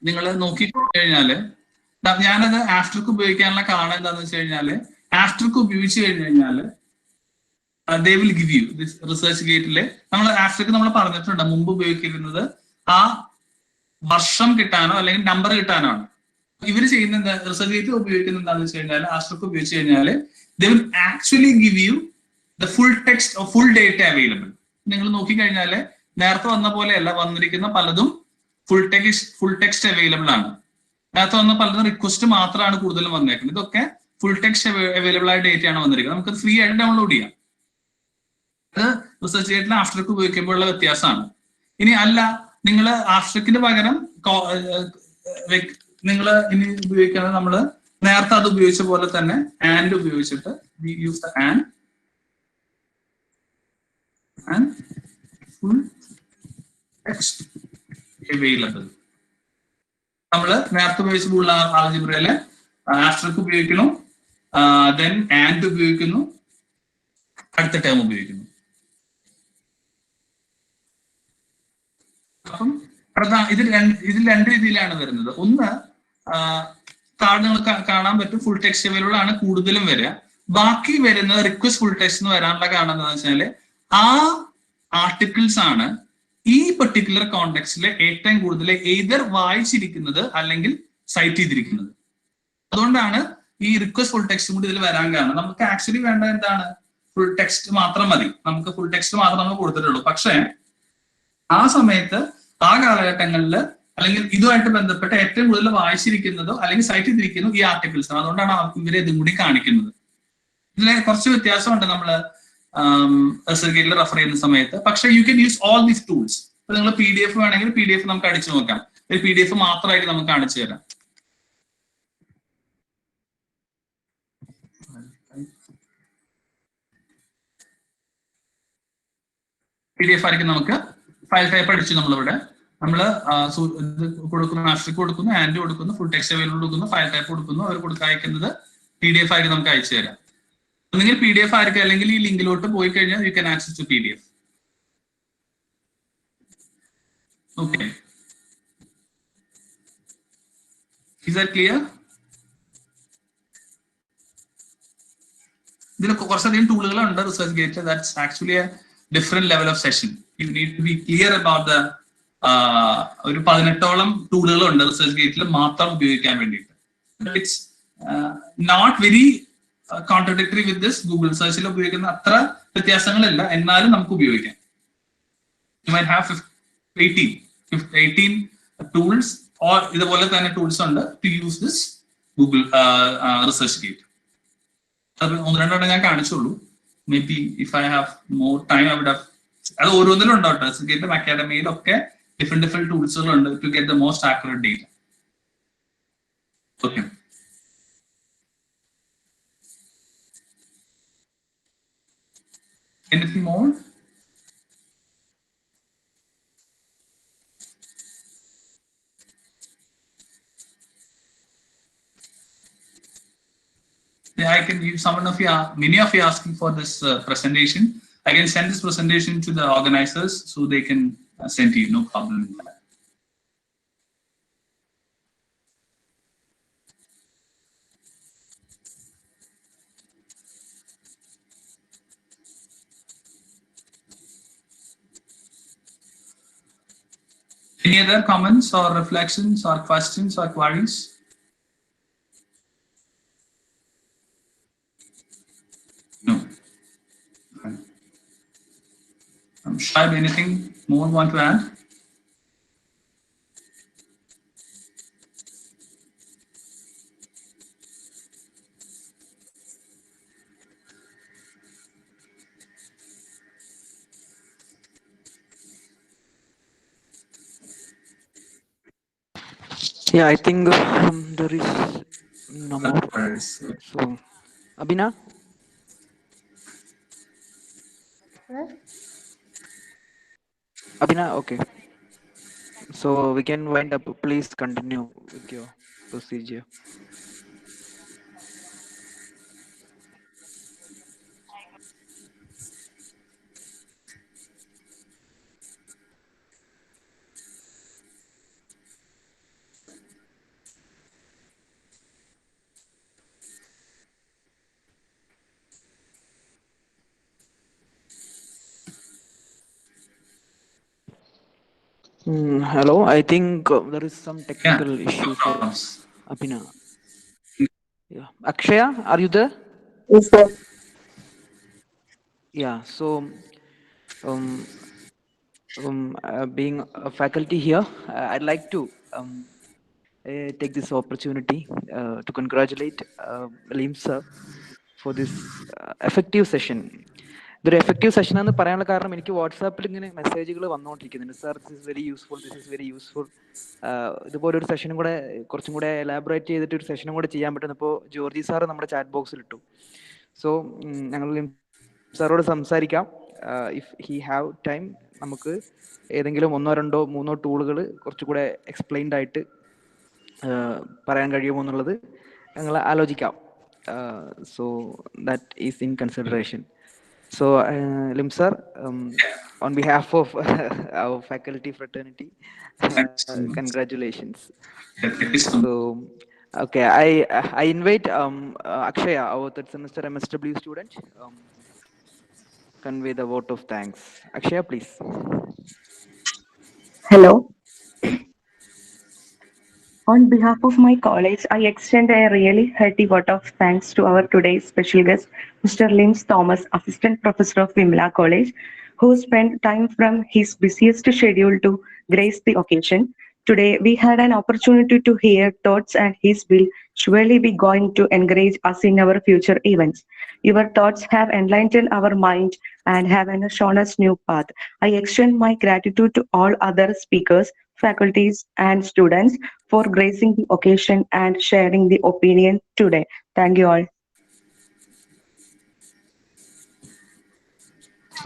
നിങ്ങൾ നോക്കി കഴിഞ്ഞാല് ഞാനത് ആസ്ട്രിക്ക് ഉപയോഗിക്കാനുള്ള കാരണം എന്താന്ന് വെച്ച് കഴിഞ്ഞാല് ആസ്ട്രിക്ക് ഉപയോഗിച്ച് കഴിഞ്ഞു കഴിഞ്ഞാല് they will give you this research ഗേറ്റില് നമ്മൾ ആസ്ട്രിക്ക് നമ്മൾ പറഞ്ഞിട്ടുണ്ട് മുമ്പ് ഉപയോഗിക്കുന്നത് ആ വർഷം കിട്ടാനോ അല്ലെങ്കിൽ നമ്പർ കിട്ടാനോ ആണ്. ഇവർ ചെയ്യുന്ന എന്താ, റിസർച്ച് ഗേറ്റ് ഉപയോഗിക്കുന്നത് എന്താണെന്ന് വെച്ച് കഴിഞ്ഞാൽ ആസ്ട്രിക്ക് ഉപയോഗിച്ച് കഴിഞ്ഞാല് they will actually give you the full text or full data available. നിങ്ങൾ നോക്കിക്കഴിഞ്ഞാല് നേരത്തെ വന്ന പോലെയല്ല, വന്നിരിക്കുന്ന പലതും ഫുൾ ടെക്സ്റ്റ് അവൈലബിൾ ആണ്. നേരത്തെ വന്ന പലതും റിക്വസ്റ്റ് മാത്രമാണ് കൂടുതലും വന്നേക്കുന്നത്. ഇതൊക്കെ ഫുൾ ടെക്സ്റ്റ് അവൈലബിൾ ആയ ഡേറ്റയാണ് വന്നിരിക്കുന്നത്. നമുക്ക് ഫ്രീ ആയിട്ട് ഡൗൺലോഡ് ചെയ്യാം. അത് റിസർച്ച് ഗേറ്റിൽ ആസ്ട്രിക്ക് ഉപയോഗിക്കുമ്പോഴുള്ള വ്യത്യാസമാണ്. ഇനി അല്ല, നിങ്ങൾ ആസ്ട്രിക്കിന് പകരം നിങ്ങൾ ഇനി ഉപയോഗിക്കുന്നത് നമ്മൾ നേരത്തെ അത് ഉപയോഗിച്ച പോലെ തന്നെ ആൻഡ് ഉപയോഗിച്ചിട്ട് use the and full text available. നമ്മൾ നേരത്തെ ഉപയോഗിച്ചിട്ടുള്ള ആൾജിബ്രയില് ആസ്ട്രിക്ക് ഉപയോഗിക്കുന്നു, ദെൻ ആൻഡ് ഉപയോഗിക്കുന്നു, അടുത്ത ടേം ഉപയോഗിക്കുന്നു. അപ്പം ഇതിൽ രണ്ട് രീതിയിലാണ് വരുന്നത്. ഒന്ന്, താഴെ നിങ്ങൾക്ക് കാണാൻ പറ്റും ഫുൾ ടെക്സ്റ്റ് അവൈലബിൾ ആണ് കൂടുതലും വരിക. ബാക്കി വരുന്നത് റിക്വസ്റ്റ് ഫുൾ ടെക്സ്റ്റ് എന്ന് വരാനുള്ള കാരണം എന്താണെന്ന് വെച്ചാല് ആ ആർട്ടിക്കിൾസ് ആണ് ഈ പെർട്ടിക്കുലർ കോണ്ടെക്സ്റ്റിൽ ഏറ്റവും കൂടുതൽ എയ്തർ വായിച്ചിരിക്കുന്നത് അല്ലെങ്കിൽ സൈറ്റ് ചെയ്തിരിക്കുന്നത്. അതുകൊണ്ടാണ് ഈ റിക്വസ്റ്റ് ഫുൾ ടെക്സ്റ്റ് കൂടി ഇതിൽ വരാൻ കാരണം. നമുക്ക് ആക്ച്വലി വേണ്ട എന്താണ്, ഫുൾ ടെക്സ്റ്റ് മാത്രം മതി. നമുക്ക് ഫുൾ ടെക്സ്റ്റ് മാത്രം നമ്മൾ കൊടുത്തിട്ടുള്ളൂ. പക്ഷേ ആ സമയത്ത് ആ കാലഘട്ടങ്ങളിൽ അല്ലെങ്കിൽ ഇതുമായിട്ട് ബന്ധപ്പെട്ട് ഏറ്റവും കൂടുതൽ വായിച്ചിരിക്കുന്നതോ അല്ലെങ്കിൽ സൈറ്റ് ചെയ്തിരിക്കുന്നതോ ഈ ആർട്ടിക്കിൾസ് ആണ്. അതുകൊണ്ടാണ് ഇവരെ ഇതും കൂടി കാണിക്കുന്നത്. ഇതിലെ കുറച്ച് വ്യത്യാസമുണ്ട് നമ്മൾ റിസർച്ച് റെഫർ ചെയ്യുന്ന സമയത്ത്. പക്ഷെ U can use all these tools. ഇപ്പൊ നിങ്ങൾ PDF വേണമെങ്കിൽ PDF നമുക്ക് അടിച്ചു നോക്കാം. ഒരു PDF മാത്രമായിട്ട് നമുക്ക് കാണിച്ചു തരാം. PDF ആയിരിക്കും. നമുക്ക് ഫയൽ ടൈപ്പ് അടിച്ചു നമ്മളിവിടെ നമ്മൾ കൊടുക്കുന്നു, ആസ്ട്രിക്ക് കൊടുക്കുന്നു, ആൻഡ് കൊടുക്കുന്നു, ഫുൾ ടെക്സ്റ്റ് അവൈലബിൾ കൊടുക്കുന്നു, ഫയൽ ടൈപ്പ് കൊടുക്കുന്നു. അവർ അയക്കുന്നത് PDF ആയിരിക്കും നമുക്ക് അയച്ചു തരാം. ഒന്നെങ്കിൽ PDF ആയിരിക്കും, അല്ലെങ്കിൽ ഈ ലിങ്കിലോട്ട് പോയി കഴിഞ്ഞാൽ you can access to PDF. Okay, is that clear? ഇതിൽ കുറച്ചധികം ടൂളുകളുണ്ട് ResearchGate. That's actually a different level of session. You need to be clear about the ഒരു 18ഓളം ടൂളുകളുണ്ട് റിസർച്ച് ഗേറ്റിൽ മാത്രം ഉപയോഗിക്കാൻ വേണ്ടിയിട്ട്. It's not very contradictory with this. Google സെർച്ചിൽ ഉപയോഗിക്കുന്ന അത്ര വ്യത്യാസങ്ങളില്ല, എന്നാലും നമുക്ക് ഉപയോഗിക്കാം. You might have 18 tools or ഇതുപോലെ തന്നെ ടൂൾസ് ഉണ്ട് to use this Google research gate. അത് 1-2 ഞാൻ കാണിച്ചുള്ളൂ. Maybe if I have more time I would have. അത് ഓരോന്നിലും ഉണ്ടാവും. റിസർച്ച് ഗേറ്റും അക്കാഡമിയിലും ഒക്കെ ഡിഫറെന്റ് ടൂൾസുകളുണ്ട് to get the most accurate data. Okay. Anything more? Yeah, I can give someone of you, many of you asking for this presentation. I can send this presentation to the organizers so they can send to you. No problem in that. Any other comments or reflections or questions or queries? No. Shaib, anything more want to add? Yeah, I think there is no more. So, Abhina? Abhina, okay. So we can wind up. Please continue with your procedure. Hello, I think there is some technical issue for Abhina. Yeah, Akshaya, are you there? Yes, sir. Yeah. So, being a faculty here, I'd like to take this opportunity to congratulate Aleem sir for this effective session. ഇതൊരു effective session എന്ന് പറയാനുള്ള കാരണം എനിക്ക് വാട്സാപ്പിൽ ഇങ്ങനെ മെസ്സേജുകൾ വന്നുകൊണ്ടിരിക്കുന്നുണ്ട്. Sir, this is very useful, this is very useful. ഇതുപോലൊരു സെഷനും കൂടെ കുറച്ചും കൂടെ എലാബറേറ്റ് ചെയ്തിട്ട് ഒരു സെഷനും കൂടെ ചെയ്യാൻ പറ്റുന്നപ്പോൾ ജോർജി സാർ നമ്മുടെ ചാറ്റ് ബോക്സിൽ ഇട്ടു. സോ ഞങ്ങൾ സാറോട് സംസാരിക്കാം. ഇഫ് ഹി ഹാവ് ടൈം നമുക്ക് ഏതെങ്കിലും 1, 2, 3 ടൂളുകൾ കുറച്ചുകൂടെ എക്സ്പ്ലെയിൻഡ് ആയിട്ട് പറയാൻ കഴിയുമോ എന്നുള്ളത് ഞങ്ങൾ ആലോചിക്കാം. So that is in consideration. So, Lim sir, on behalf of our faculty fraternity, congratulations. So, okay, I invite Akshaya, our third semester MSW student, convey the vote of thanks. Akshaya, please. Hello. On behalf of my college, I extend a really hearty vote of thanks to our today's special guest, Mr. Lims Thomas, Assistant Professor of Vimla College, who spent time from his busiest schedule to grace the occasion. Today, we had an opportunity to hear thoughts, and his will surely be going to encourage us in our future events. Your thoughts have enlightened our mind and have shown us new path. I extend my gratitude to all other speakers, faculties, and students for gracing the occasion and sharing the opinion today. Thank you all.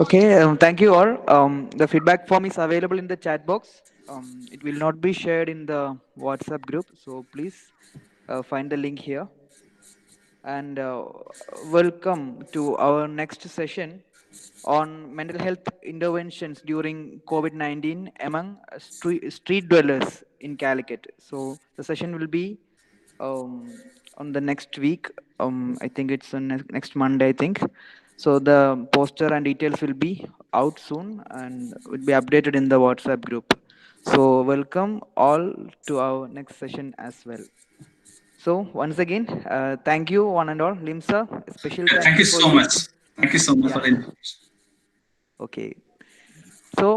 Okay, thank you all. The feedback form is available in the chat box. It will not be shared in the WhatsApp group, so please find the link here. And welcome to our next session on mental health interventions during COVID-19 among street dwellers in Calicut. So the session will be on the next week. I think it's on next Monday, I think. So the poster and details will be out soon and will be updated in the WhatsApp group. So welcome all to our next session as well. So once again, thank you one and all. Lim sir, special Thank you so much. Thank you so much for the invitation. Okay. So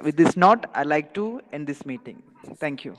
with this note, I'd like to end this meeting. Thank you.